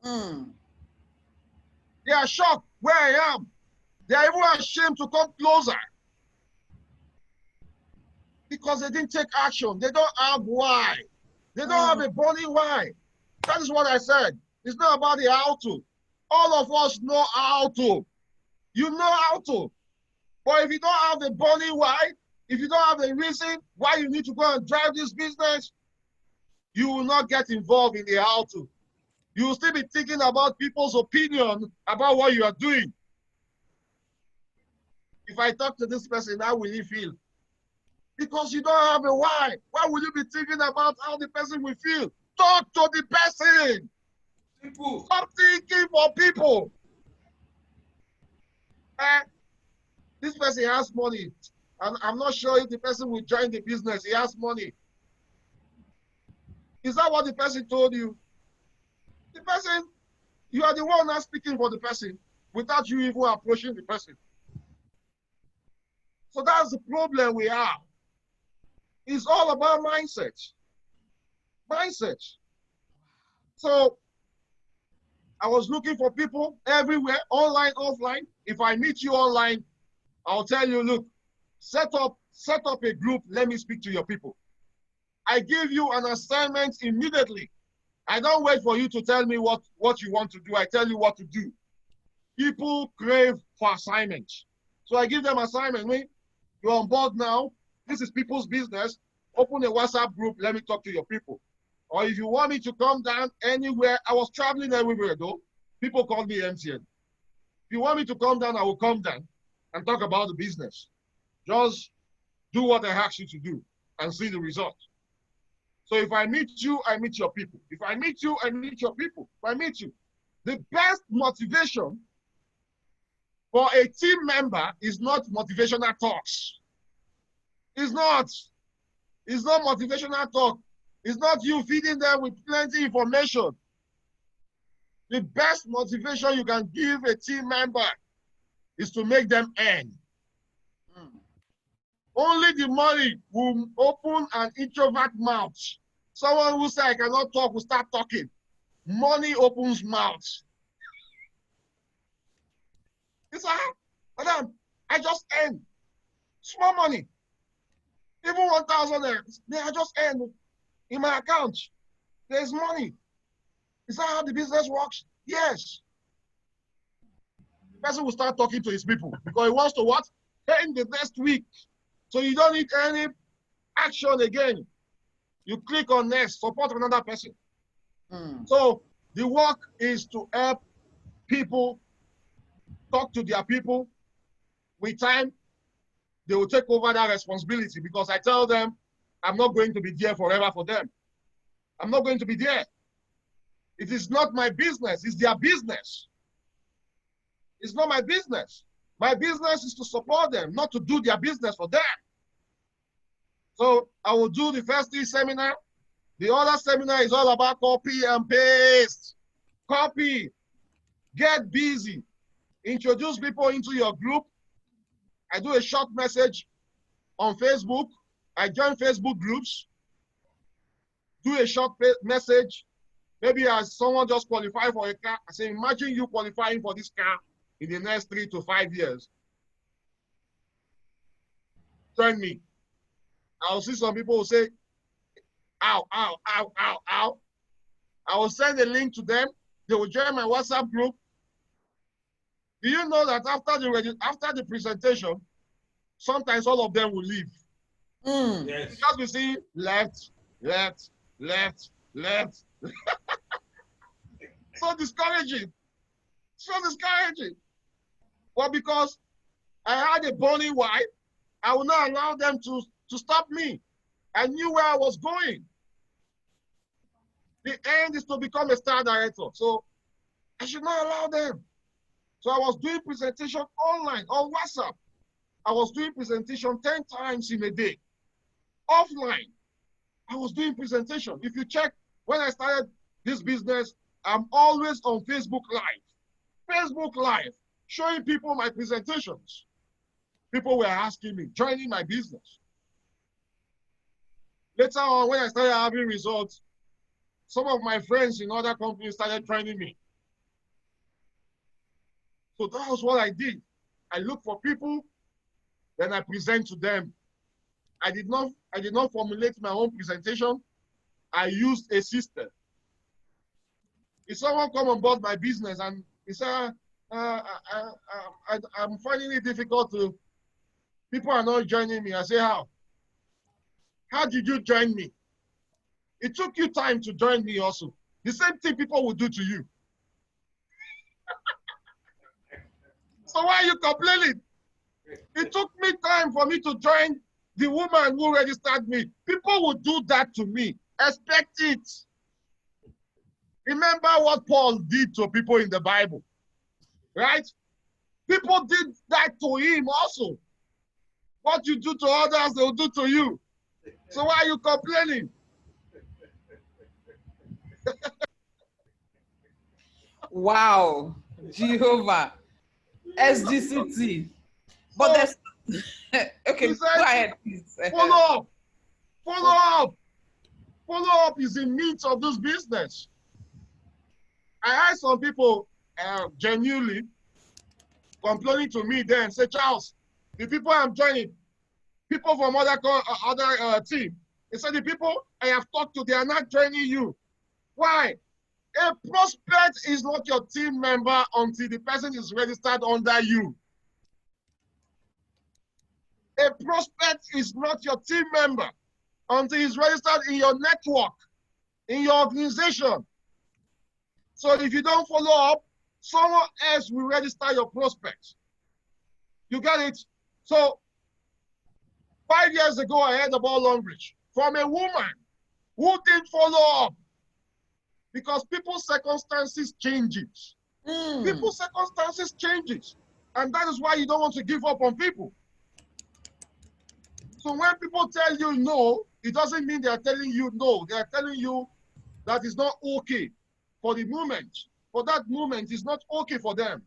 them. They are shocked where I am. They are even ashamed to come closer. Because they didn't take action. They don't have why. They don't have a burning why. That is what I said. It's not about the how to. All of us know how to. You know how to. But if you don't have a burning why, if you don't have a reason why you need to go and drive this business, you will not get involved in the how to. You will still be thinking about people's opinion about what you are doing. If I talk to this person, how will he feel? Because you don't have a why. Why will you be thinking about how the person will feel? Talk to the person. Simple. Stop thinking for people. This person has money. And I'm not sure if the person will join the business. He has money. Is that what the person told you? The person, you are the one not speaking for the person without you even approaching the person. So that's the problem we have. It's all about mindset. Mindset. So I was looking for people everywhere, online, offline. If I meet you online, I'll tell you, look, set up a group. Let me speak to your people. I give you an assignment immediately. I don't wait for you to tell me what you want to do. I tell you what to do. People crave for assignments. So I give them assignment. Wait, you're on board now. This is people's business. Open a WhatsApp group. Let me talk to your people. Or if you want me to come down anywhere, I was traveling everywhere though. People call me MTN. If you want me to come down, I will come down and talk about the business. Just do what I ask you to do and see the result. So if I meet you, I meet your people. If I meet you, I meet your people. If I meet you, the best motivation for a team member is not motivational talks. It's not motivational talk. It's not you feeding them with plenty information. The best motivation you can give a team member is to make them earn. Only the money will open an introvert mouth. Someone who says, I cannot talk, will start talking. Money opens mouths. It's like, madam, I just earned small money. Even 1,000 I just earned in my account. There's money. Is that how the business works? Yes. the person will start talking to his people because he wants to what? End the next week. So you don't need any action again. You click on next, support another person. So the work is to help people talk to their people. With time, they will take over that responsibility because I tell them, I'm not going to be there forever for them. I'm not going to be there. It is not my business, it's their business. It's not my business. My business is to support them, not to do their business for them. So I will do the first 3 seminar. The other seminar is all about copy and paste. Copy. Get busy. Introduce people into your group. I do a short message on Facebook. I join Facebook groups. Do a short message. Maybe as someone just qualified for a car, I say, imagine you qualifying for this car in the next 3 to 5 years. Join me. I'll see some people who say, ow, ow, ow, ow, ow. I will send a link to them. They will join my WhatsApp group. Do you know that after the presentation, sometimes all of them will leave? Yes. Because we see left, left, left, left. So discouraging. So discouraging. Well, because I had a burning wife, I will not allow them to stop me. I knew where I was going. The end is to become a star director. So I should not allow them. So I was doing presentation online, on WhatsApp. I was doing presentation 10 times in a day. Offline, I was doing presentation. If you check, when I started this business, I'm always on Facebook Live. Facebook Live, showing people my presentations. People were asking me, joining my business. Later on, when I started having results, some of my friends in other companies started joining me. So that was what I did. I look for people, then I present to them. I did not formulate my own presentation. I used a system. If someone come on board my business and he said, I'm finding it difficult to, people are not joining me. I say, how? How did you join me? It took you time to join me also. The same thing people will do to you. So why are you complaining? It took me time for me to join the woman who registered me. People will do that to me. Expect it. Remember what Paul did to people in the Bible, right? People did that to him also. What you do to others, they'll do to you. So why are you complaining? Wow, Jehovah, SGCT. But So, there's okay, said, go ahead, please. Follow up. Follow up. Follow up is the meat of this business. I had some people genuinely complaining to me then, say, Charles, the people I'm joining, people from other team, they said the people I have talked to, they are not joining you. Why? A prospect is not your team member until the person is registered under you. A prospect is not your team member until he's registered in your network, in your organization. So if you don't follow up, someone else will register your prospects. You get it? So 5 years ago, I heard about Longbridge from a woman who didn't follow up because people's circumstances changes. People's circumstances changes. And that is why you don't want to give up on people. So when people tell you no, it doesn't mean they are telling you no. They are telling you that is not okay for the moment. For that moment, it's not okay for them.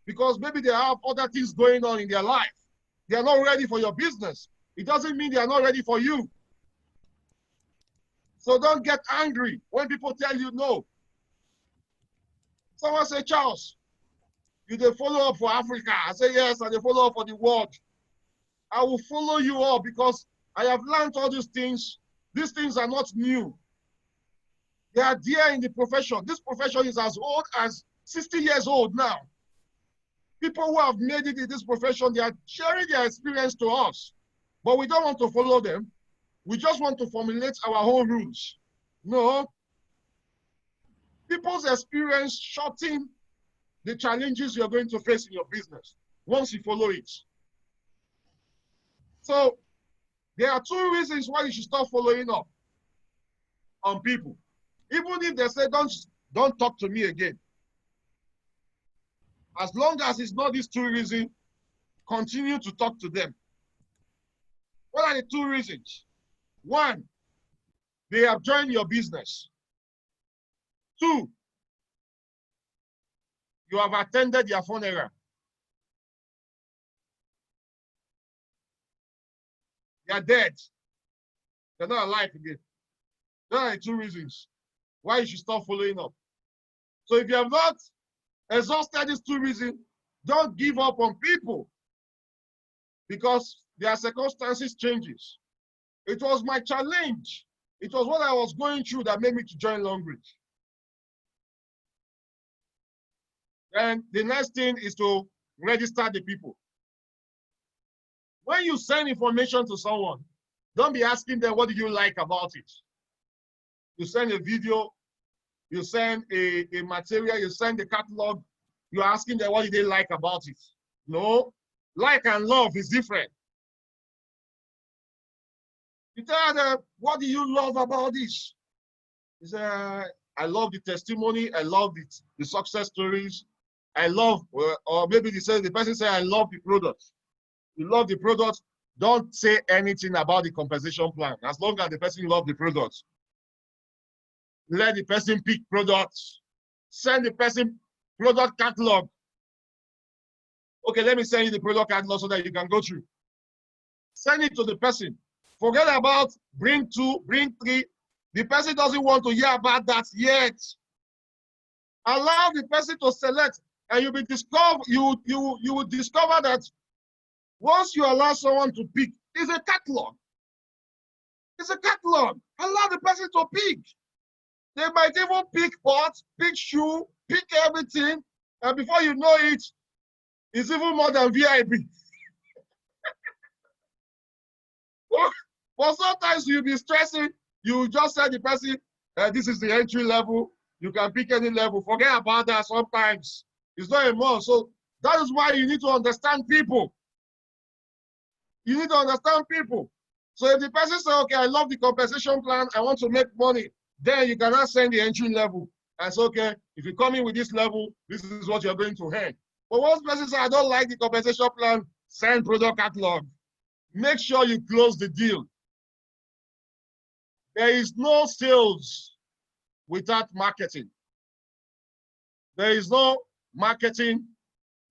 Because maybe they have other things going on in their life. They are not ready for your business. It doesn't mean they are not ready for you. So don't get angry when people tell you no. Someone say, Charles, you dey follow up for Africa. I say, yes, and they follow up for the world. I will follow you up because I have learned all these things. These things are not new. They are there in the profession. This profession is as old as 60 years old now. People who have made it in this profession, they are sharing their experience to us. But we don't want to follow them. We just want to formulate our own rules. No. People's experience shorten the challenges you're going to face in your business once you follow it. So there are two reasons why you should start following up on people. Even if they say, don't talk to me again. As long as it's not these two reasons, continue to talk to them. What are the two reasons? One, they have joined your business. Two, you have attended their funeral. They are dead. They're not alive again. Those are the two reasons why you should start following up. So if you have not exhausted these two reasons, don't give up on people because their circumstances changes. It was my challenge. It was what I was going through that made me to join Longbridge. And the next thing is to register the people. When you send information to someone, don't be asking them, what do you like about it? You send a video, you send a material, you send a catalog, you're asking them, what do they like about it? No, like and love is different. You tell them, what do you love about this? You say, I love the testimony, I love the success stories, I love, or maybe the person say, I love the product. You love the product, don't say anything about the compensation plan. As long as the person loves the product. Let the person pick products. Send the person product catalog. Okay, let me send you the product catalog so that you can go through. Send it to the person. Forget about bring two, bring three. The person doesn't want to hear about that yet. Allow the person to select, and you will discover that once you allow someone to pick, it's a catalog. It's a catalog. Allow the person to pick. They might even pick pots, pick shoe, pick everything, and before you know it, it's even more than VIP. But sometimes you'll be stressing. You just tell the person, this is the entry level. You can pick any level. Forget about that sometimes. It's not a must. So that is why you need to understand people. You need to understand people. So if the person says, okay, I love the compensation plan, I want to make money, then you cannot send the entry level. And say, okay, if you come in with this level, this is what you're going to earn. But once person says, I don't like the compensation plan, send product catalog. Make sure you close the deal. There is no sales without marketing. There is no marketing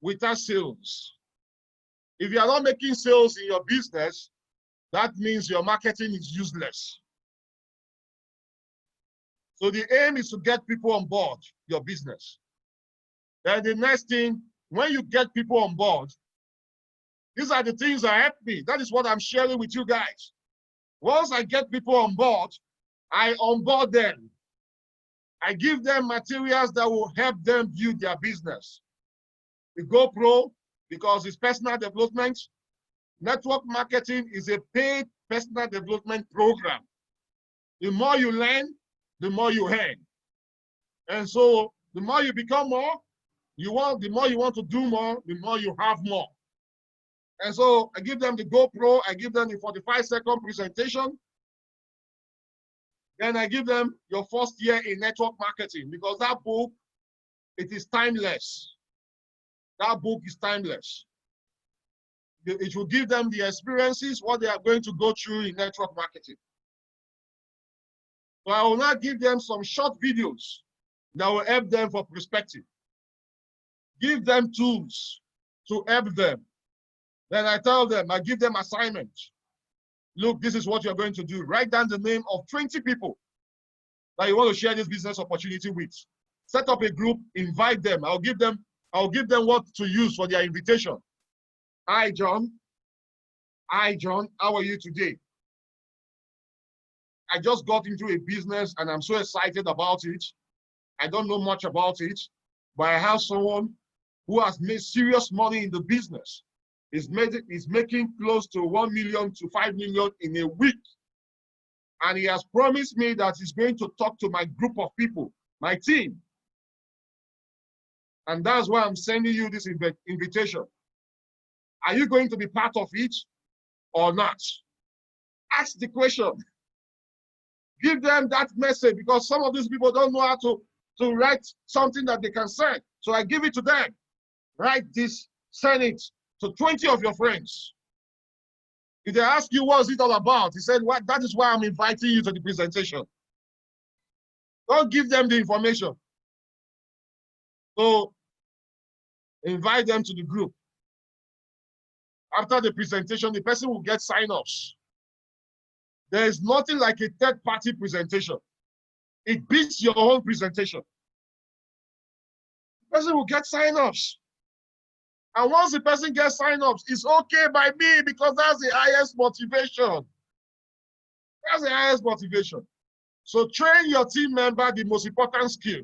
without sales. If you are not making sales in your business, that means your marketing is useless. So the aim is to get people on board your business. Then the next thing, when you get people on board, these are the things that help me. That is what I'm sharing with you guys. Once I get people on board, I onboard them. I give them materials that will help them build their business. The GoPro, because it's personal development. Network marketing is a paid personal development program. The more you learn, the more you earn. And so the more you become more, the more you want to do more, the more you have more. And so I give them the GoPro, I give them the 45-second presentation. Then I give them your first year in network marketing, because that book, it is timeless. That book is timeless. It will give them the experiences, what they are going to go through in network marketing. So I will now give them some short videos that will help them for perspective. Give them tools to help them. Then I tell them, I give them assignments. Look, this is what you're going to do. Write down the name of 20 people that you want to share this business opportunity with. Set up a group, invite them. I'll give them what to use for their invitation. Hi, John. Hi, John. How are you today? I just got into a business and I'm so excited about it. I don't know much about it, but I have someone who has made serious money in the business. He's making close to 1 million to 5 million in a week. And he has promised me that he's going to talk to my group of people, my team. And that's why I'm sending you this invitation. Are you going to be part of it or not? Ask the question. Give them that message, because some of these people don't know how to write something that they can send. So I give it to them. Write this, send it to 20 of your friends. If they ask you what's it all about, he said, "What? That is why I'm inviting you to the presentation." Don't give them the information. So invite them to the group. After the presentation, the person will get sign-offs. There is nothing like a third-party presentation. It beats your own presentation. The person will get sign-offs. And once the person gets sign-offs, it's okay by me, because that's the highest motivation. That's the highest motivation. So train your team member the most important skill,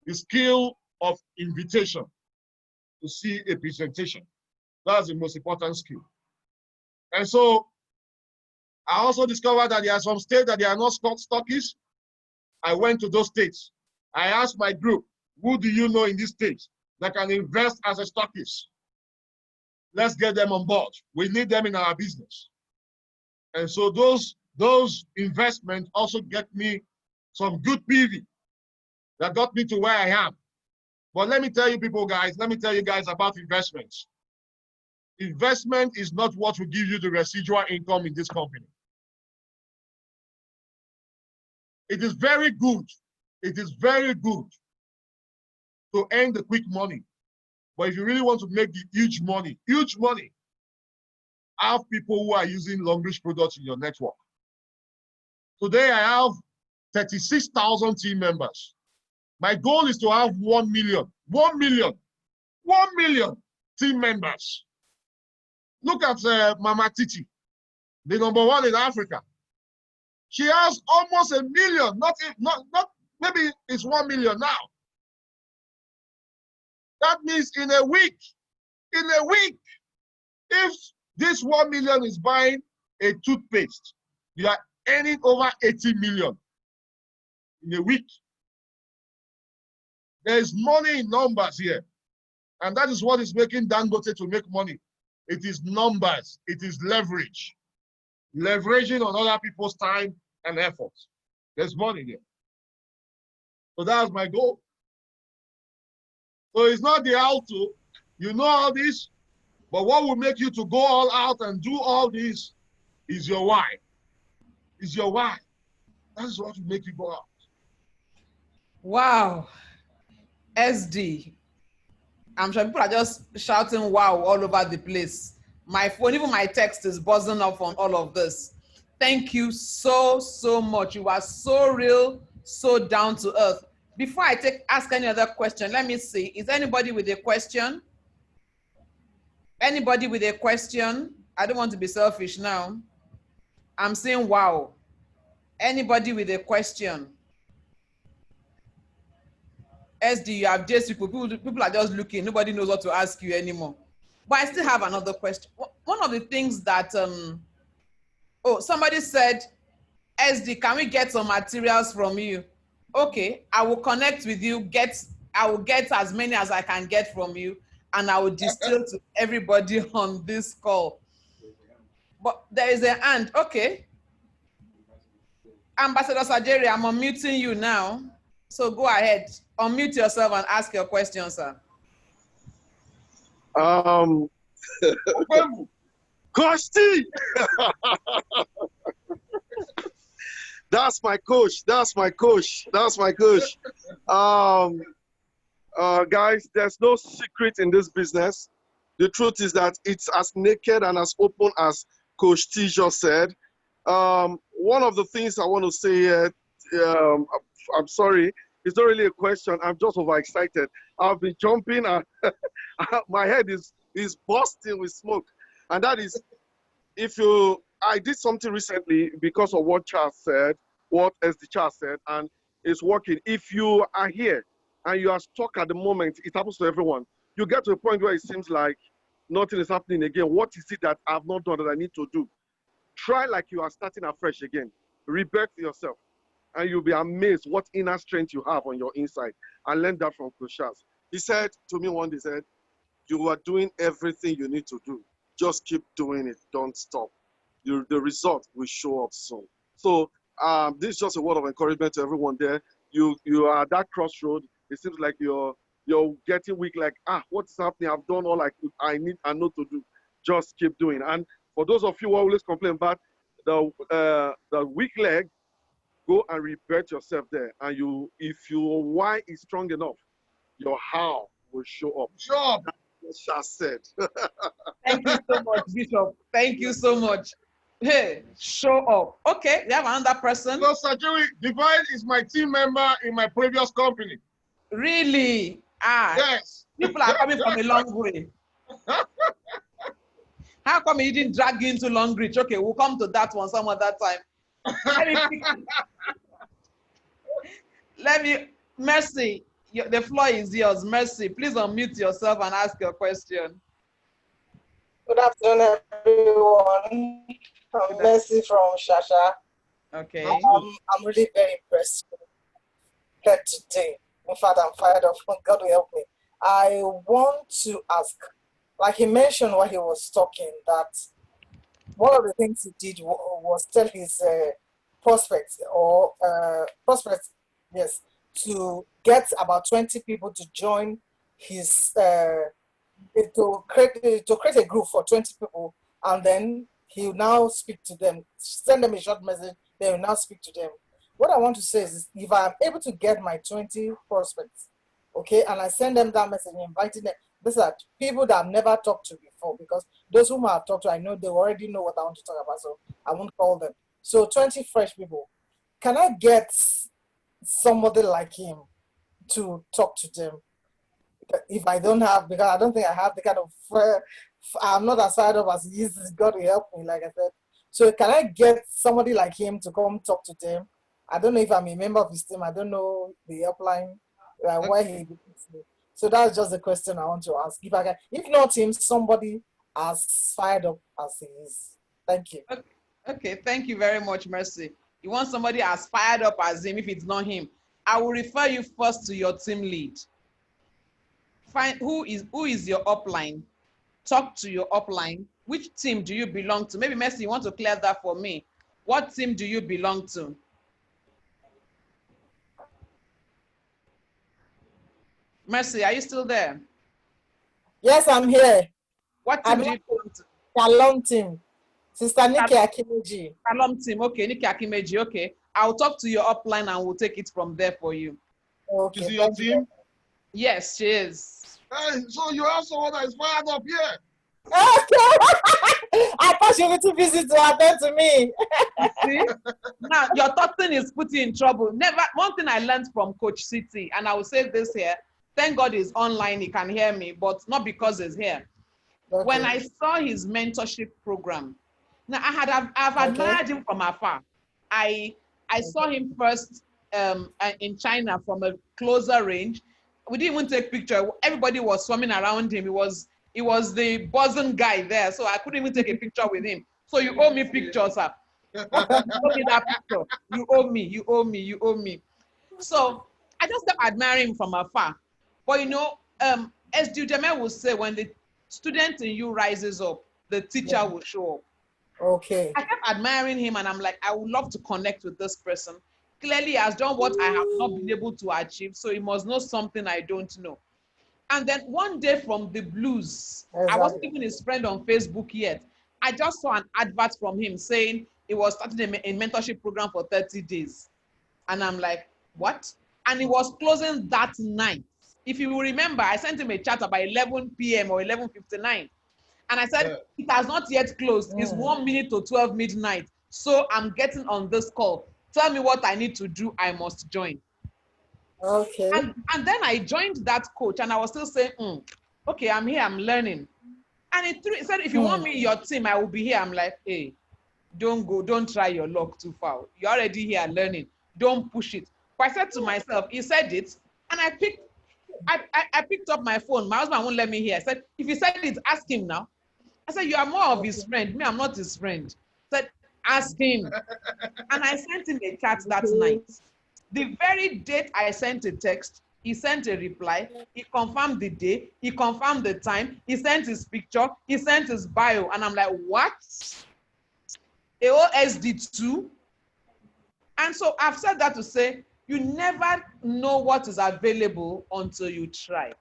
the skill of invitation to see a presentation. That's the most important skill. And so I also discovered that there are some states that they are not stockists. I went to those states. I asked my group, who do you know in these states that can invest as a stockist? Let's get them on board. We need them in our business. And so those investments also get me some good PV that got me to where I am. But let me tell you people, guys, let me tell you guys about investments. Investment is not what will give you the residual income in this company. It is very good. It is very good to earn the quick money. But if you really want to make the huge money, have people who are using long-range products in your network. Today, I have 36,000 team members. My goal is to have 1 million team members. Look at Mama Titi, the #1 in Africa. She has almost 1 million, not maybe it's 1 million now. That means in a week, if this 1 million is buying a toothpaste, you are earning over 80 million in a week. There is money in numbers here. And that is what is making Dangote to make money. It is numbers. It is leverage. Leveraging on other people's time and effort. There's money there. So that's my goal. So it's not the how to. You know all this, but what will make you to go all out and do all this is your why. Is your why. That is what will make you go out. Wow. SD. I'm sure people are just shouting wow all over the place. My phone, even my text is buzzing up on all of this. Thank you so much. You are so real, so down to earth. Before I ask any other question, let me see. Is anybody with a question? Anybody with a question? I don't want to be selfish now. I'm saying wow. Anybody with a question? SD, you have just people are just looking. Nobody knows what to ask you anymore. But I still have another question. One of the things that, somebody said, SD, can we get some materials from you? Okay, I will connect with you. I will get as many as I can get from you, and I will distill to everybody on this call. But there is an and. Okay. Ambassador Sajeri, I'm unmuting you now. So go ahead, unmute yourself and ask your question, sir. Coach T! That's my coach. That's my coach. That's my coach. Guys, there's no secret in this business. The truth is that it's as naked and as open as Coach T just said. One of the things I want to say here, I'm sorry, it's not really a question. I'm just overexcited. I've been jumping and my head is bursting with smoke. And that is, I did something recently because of what Charles said, what SD Charles said, and it's working. If you are here and you are stuck at the moment, it happens to everyone. you get to a point where it seems like nothing is happening again. What is it that I've not done that I need to do? Try like you are starting afresh again. Rebirth yourself. And you'll be amazed what inner strength you have on your inside. I learned that from Coach Charles. He said to me one day, he said, you are doing everything you need to do. Just keep doing it. Don't stop. The result will show up soon. So this is just a word of encouragement to everyone there. You are at that crossroad. It seems like you're getting weak, like, what is happening? I've done all I know to do. Just keep doing. And for those of you who always complain about the weak leg, go and rebirth yourself there. And if your why is strong enough, your how will show up. Sure. That's what Shah said. Thank you so much, Bishop. Thank you so much. Hey, show up. Okay, we have another person. So, Sajuri, Divine is my team member in my previous company. Really? Yes. People are coming from a long way. How come he didn't drag you into Long Reach? Okay, we'll come to that one some other time. Mercy, the floor is yours. Mercy, please unmute yourself and ask your question. Good afternoon, everyone. I'm Mercy from Shasha. Okay. I'm really very impressed here today. In fact, I'm fired up. God will help me. I want to ask, like he mentioned while he was talking, that one of the things he did was tell his prospects, yes, to get about 20 people to join his, to create a group for 20 people, and then he will now speak to them, send them a short message, they will now speak to them. What I want to say is, if I'm able to get my 20 prospects, okay, and I send them that message, inviting them, these are people that I've never talked to before, because those whom I've talked to, I know they already know what I want to talk about, so I won't call them. So 20 fresh people. Can I get somebody like him to talk to them? If I don't have, because I don't think I have the kind of, I'm not as fired up as he is. God will help me, like I said. So can I get somebody like him to come talk to them? I don't know if I'm a member of his team. I don't know the helpline, why he. So that's just the question I want to ask. If I can, if not him, somebody as fired up as he is. Thank you. Okay, thank you very much, Mercy. You want somebody as fired up as him if it's not him. I will refer you first to your team lead. Find who is your upline. Talk to your upline. Which team do you belong to? Maybe Mercy, you want to clear that for me. What team do you belong to? Mercy, are you still there? Yes, I'm here. What team do you belong to? Shalom team. Sister Nikki Akimeji. Shalom team. Okay, Nikki Akimeji. Okay. I'll talk to your upline and we'll take it from there for you. Okay. Is it your team? Yes, she is. Hey, so you have someone that is fired up here. Okay. I thought you were too busy to attend to me. See? Now, your talking is putting you in trouble. One thing I learned from Coach City, and I will say this here, thank God he's online, he can hear me, but not because he's here. Okay. When I saw his mentorship program, now I've admired him from afar. I saw him first in China from a closer range. We didn't even take picture. Everybody was swarming around him. He was the buzzing guy there, so I couldn't even take a picture with him. So you owe me pictures, sir. You owe me that picture. You owe me, you owe me, you owe me. So I just kept admiring him from afar. But you know, as Dujame will say, when the student in you rises up, the teacher will show up. Okay. I kept admiring him and I'm like, I would love to connect with this person. Clearly he has done what I have not been able to achieve, so he must know something I don't know. And then one day from the blues, exactly. I wasn't even his friend on Facebook yet. I just saw an advert from him saying he was starting a mentorship program for 30 days. And I'm like, what? And he was closing that night. If you will remember, I sent him a chat about 11 p.m. or 11:59. And I said, it has not yet closed. It's 1 minute to 12 midnight. So I'm getting on this call. Tell me what I need to do. I must join. Okay. And then I joined that coach and I was still saying, okay, I'm here, I'm learning. And he said, if you want me in your team, I will be here. I'm like, hey, don't try your luck too far. You're already here learning. Don't push it. But I said to myself, he said it, and I picked I picked up my phone. My husband won't let me hear. I said, if he said it, ask him now. I said, you are more of his friend. Me, I'm not his friend. I said, ask him. And I sent him a chat that night. The very date I sent a text, he sent a reply. He confirmed the day. He confirmed the time. He sent his picture. He sent his bio. And I'm like, what? AOSD2? And so I've said that to say, you never know what is available until you try.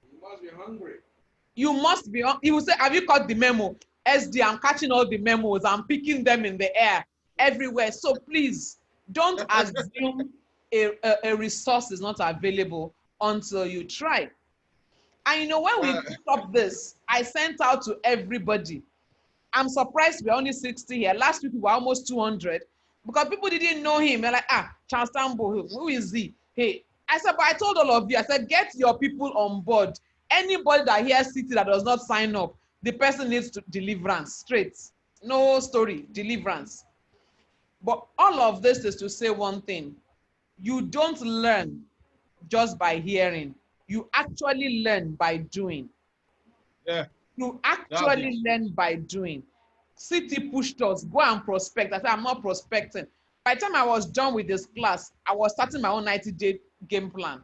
You must be hungry. You must be, he will say, have you caught the memo? SD, I'm catching all the memos. I'm picking them in the air everywhere. So please, don't assume a resource is not available until you try. And you know, when we picked up this, I sent out to everybody. I'm surprised we're only 60 here. Last week we were almost 200 because people didn't know him. They're like, Charles Tambou, who is he? Hey, I said, but I told all of you, I said, get your people on board. Anybody that hears city that does not sign up, the person needs to deliverance, straight. No story, deliverance. But all of this is to say one thing. You don't learn just by hearing. You actually learn by doing. Yeah. You actually learn by doing. City pushed us, go and prospect. I said, I'm not prospecting. By the time I was done with this class, I was starting my own 90-day game plan.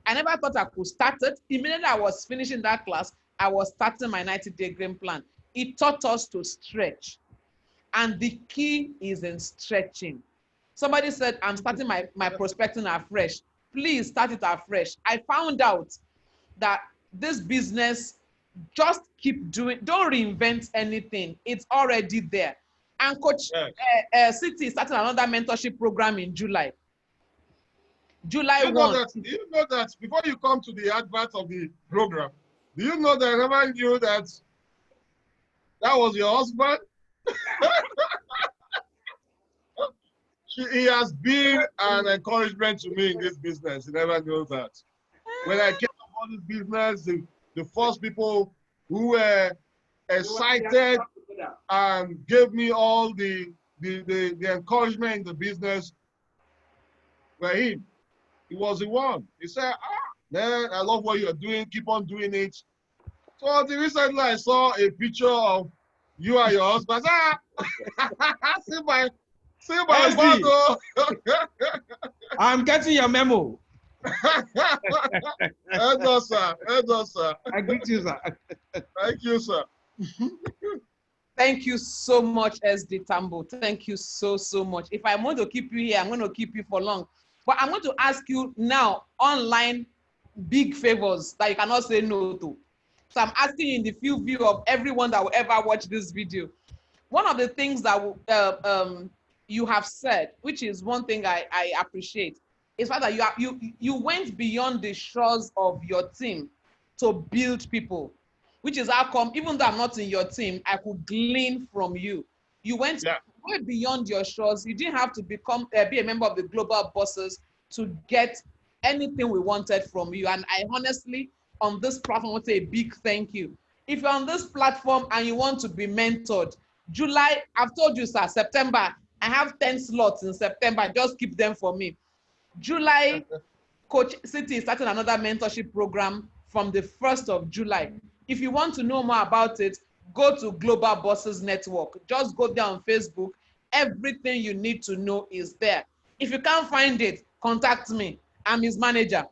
I never thought I could start it. Immediately I was finishing that class, I was starting my 90-day game plan. It taught us to stretch. And the key is in stretching. Somebody said, I'm starting my prospecting afresh. Please start it afresh. I found out that this business, just keep doing, don't reinvent anything. It's already there. And Coach City started another mentorship program in July. July 1. Do you know that before you come to the advert of the program, do you know that I never knew that that was your husband? He has been an encouragement to me in this business. He never knew that. When I came upon this business, the first people who were excited and gave me all the encouragement in the business were him. He was the one. He said, man, I love what you're doing. Keep on doing it. So recently I saw a picture of you and your husband. See my photo. I'm getting your memo. Hello, sir. Hello, sir. I greet you, sir. Thank you, sir. Thank you so much, SD Tambou. Thank you so much. If I want to keep you here, I'm going to keep you for long. But I'm going to ask you now, online, big favors that you cannot say no to. So I'm asking you in the few view of everyone that will ever watch this video. One of the things that you have said, which is one thing I appreciate, is that you went beyond the shores of your team to build people, which is how come, even though I'm not in your team, I could glean from you. You went way beyond your shores. You didn't have to be a member of the global bosses to get anything we wanted from you. And I honestly, on this platform, want to say a big thank you. If you're on this platform and you want to be mentored, July, I've told you, sir, September, I have 10 slots in September. Just keep them for me. July, Coach City is starting another mentorship program from the 1st of July. If you want to know more about it, go to Global Bosses Network. Just go there on Facebook. Everything you need to know is there. If you can't find it, contact me. I'm his manager.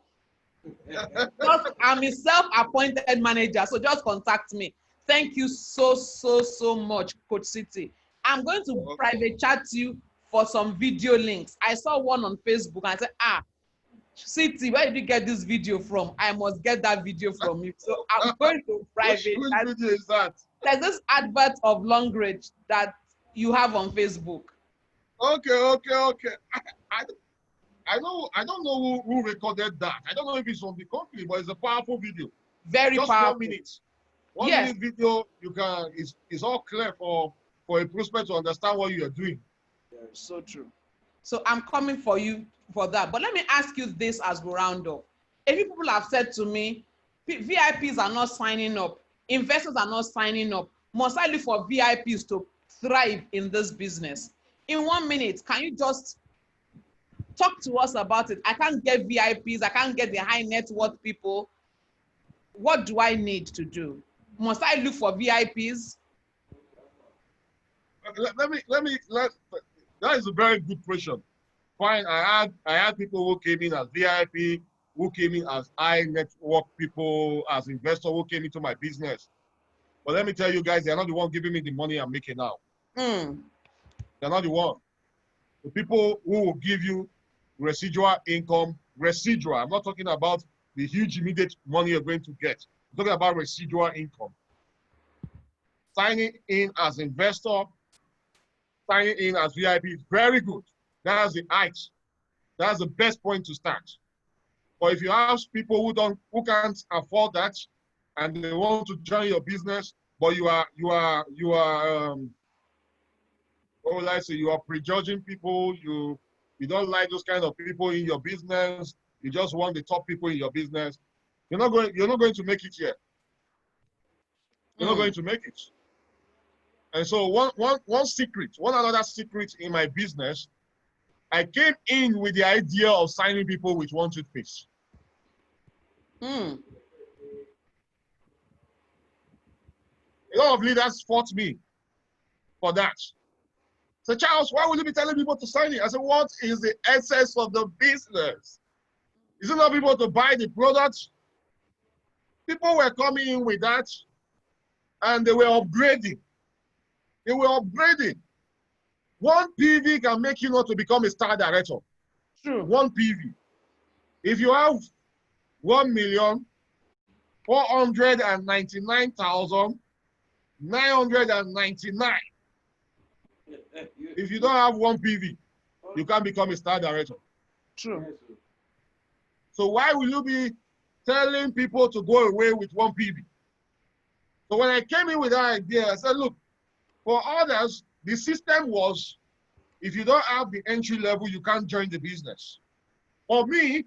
I'm his self-appointed manager, so just contact me. Thank you so much, Coach City. I'm going to private chat you for some video links. I saw one on Facebook and I said, City, where did you get this video from? I must get that video from you. So I'm going to private. Which video is that? There's this advert of Long Range that you have on Facebook. Okay. I don't know who recorded that. I don't know if it's from the company, but it's a powerful video. Very just powerful. 1 minute. One minute video, it's all clear for a prospect to understand what you are doing. So true. So I'm coming for you for that. But let me ask you this as we round up. A few people have said to me, VIPs are not signing up. Investors are not signing up. Must I look for VIPs to thrive in this business? In 1 minute, can you just Talk to us about it. I can't get VIPs. I can't get the high net worth people. What do I need to do? Must I look for VIPs? That is a very good question. Fine, I had people who came in as VIP, who came in as high network people, as investors who came into my business. But let me tell you guys, they're not the one giving me the money I'm making now. They're not the one. The people who will give you residual income, residual. I'm not talking about the huge immediate money you're going to get. I'm talking about residual income. Signing in as investor, signing in as VIP is very good. That's the height. That's the best point to start. But if you have people who can't afford that, and they want to join your business, but you are what would I say? You are prejudging people. You don't like those kind of people in your business. You just want the top people in your business. You're not going to make it here. You're not going to make it. And so one another secret in my business, I came in with the idea of signing people with one toothpaste. A lot of leaders fought me for that. So Charles, why would you be telling people to sign it? I said, what is the essence of the business? Is it not people to buy the product? People were coming in with that and they were upgrading. They were upgrading. One PV can make you not to become a star director. True. One PV. If you have 1,499,999, if you don't have one PV, you can't become a star director. True. So why will you be telling people to go away with one PV? So when I came in with that idea, I said, look, for others, the system was, if you don't have the entry level, you can't join the business. For me,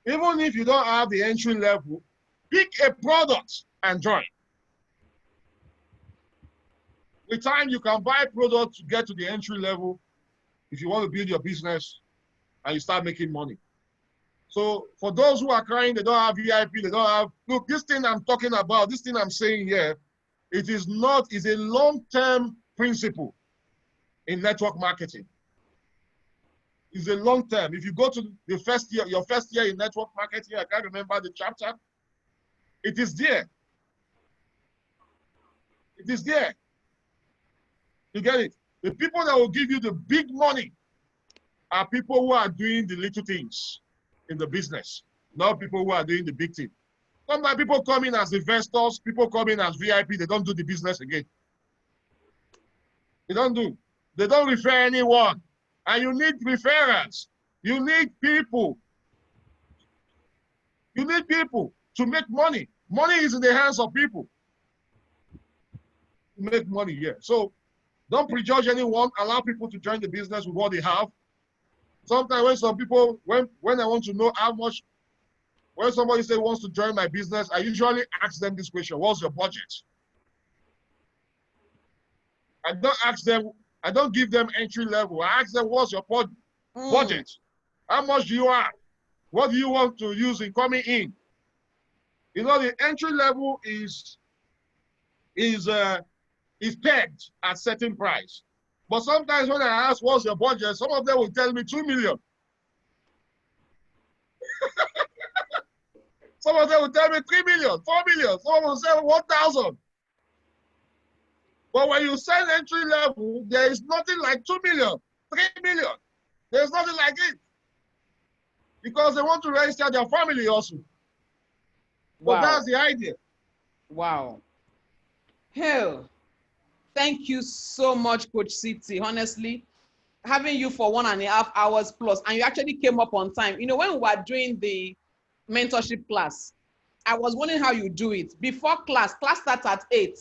even if you don't have the entry level, pick a product and join. With time, you can buy products to get to the entry level if you want to build your business and you start making money. So for those who are crying, they don't have VIP, they don't have, look, this thing I'm talking about, this thing I'm saying here, it is not, it's a long-term principle in network marketing. It's a long-term. If you go to the first year, your first year in network marketing, I can't remember the chapter, it is there. It is there. You get it? The people that will give you the big money are people who are doing the little things in the business, not people who are doing the big thing. Sometimes people come in as investors, people come in as VIP, they don't do the business again. They don't do. They don't refer anyone. And you need referrals. You need people. You need people to make money. Money is in the hands of people. To make money here. So don't prejudge anyone. Allow people to join the business with what they have. Sometimes when some people, when I want to know how much, when somebody says wants to join my business, I usually ask them this question: what's your budget? I don't ask them, I don't give them entry level. I ask them, what's your budget? How much do you have? What do you want to use in coming in? You know, the entry level is pegged at certain price. But sometimes when I ask what's your budget, some of them will tell me 2 million. Some of them will tell me 3 million, 4 million. Some of them will say 1,000. But when you sell entry level, there is nothing like 2 million, 3 million. There's nothing like it. Because they want to register their family also. Wow. So that's the idea. Wow. Hell, thank you so much, Coach City. Honestly, having you for 1.5 hours plus, and you actually came up on time. You know, when we were doing the mentorship class, I was wondering how you do it. Before class starts at 8.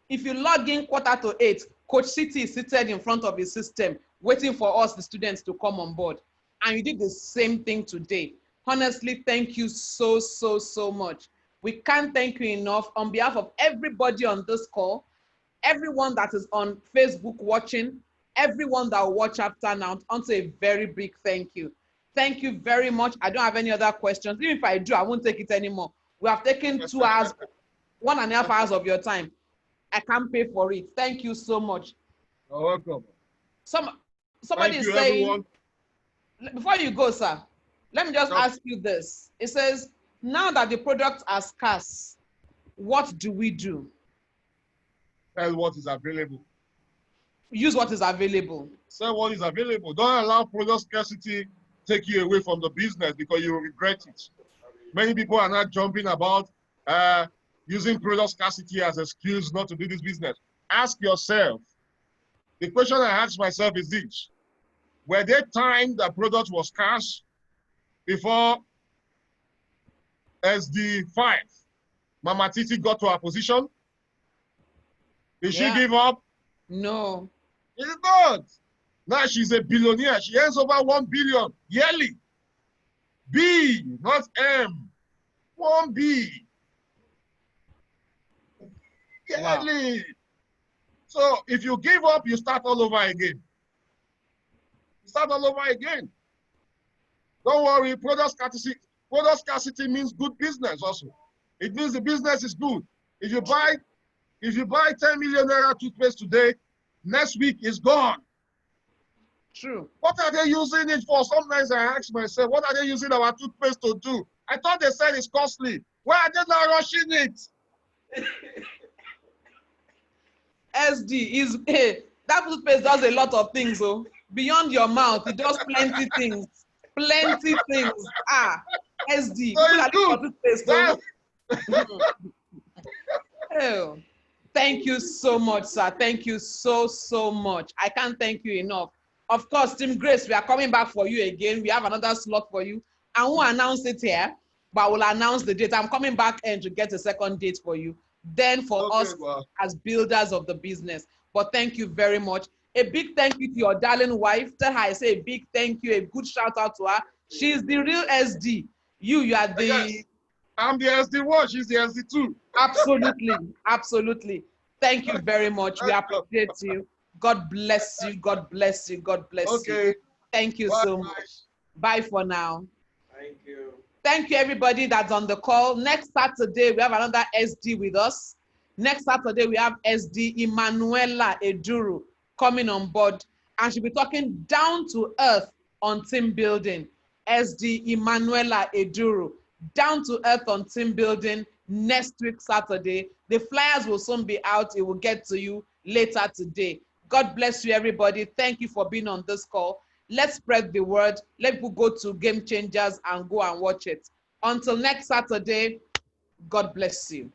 If you log in 7:45, Coach City is seated in front of his system, waiting for us, the students, to come on board. And you did the same thing today. Honestly, thank you so, so, so much. We can't thank you enough on behalf of everybody on this call, everyone that is on Facebook watching, everyone that will watch after now, onto a very big thank you. Thank you very much. I don't have any other questions. Even if I do, I won't take it anymore. We have taken 2 hours, 1.5 hours of your time. I can't pay for it. Thank you so much. You're welcome. Somebody Thank is you, saying, everyone. before you go, sir, let me just Sure. ask you this. It says, now that the products are scarce, what do we do? Tell what is available. Use what is available. Say what is available. Don't allow product scarcity take you away from the business because you will regret it. Many people are not jumping about using product scarcity as an excuse not to do this business. Ask yourself, the question I ask myself is this: were there times that product was scarce before SD5, Mama Titi got to her position? Did she give up? No. It's not. Now she's a billionaire. She earns over 1 billion yearly. B, not M. 1 B. Yearly. Wow. So if you give up, you start all over again. You start all over again. Don't worry, product scarcity means good business also. It means the business is good. If you buy 10 million naira toothpaste today, next week it's gone. True. What are they using it for? Sometimes I ask myself, what are they using our toothpaste to do? I thought they said it's costly. Why are they not rushing it? SD is, that toothpaste does a lot of things, oh. Beyond your mouth, it does plenty things. Plenty things. SD. So People are good. looking for toothpaste, oh. Thank you so much, sir. Thank you so much. I can't thank you enough. Of course, Team Grace, we are coming back for you again. We have another slot for you. I won't announce it here, but we'll announce the date. I'm coming back and to get a second date for you. Then for us as builders of the business. But thank you very much. A big thank you to your darling wife. Tell her I say a big thank you, a good shout out to her. She's the real SD. You are the... Yes. I'm the SD1, she's the SD2. Absolutely, absolutely. Thank you very much. We appreciate you. God bless you. God bless you. God bless you. Thank you so much. Bye for now. Thank you. Thank you, everybody that's on the call. Next Saturday, we have another SD with us. Next Saturday, we have SD Emanuela Eduru coming on board, and she'll be talking down to earth on team building. SD Emanuela Eduru, down to earth on team building next week, Saturday. The flyers will soon be out. It will get to you later today. God bless you, everybody. Thank you for being on this call. Let's spread the word. Let people go to Game Changers and go and watch it. Until next Saturday, God bless you.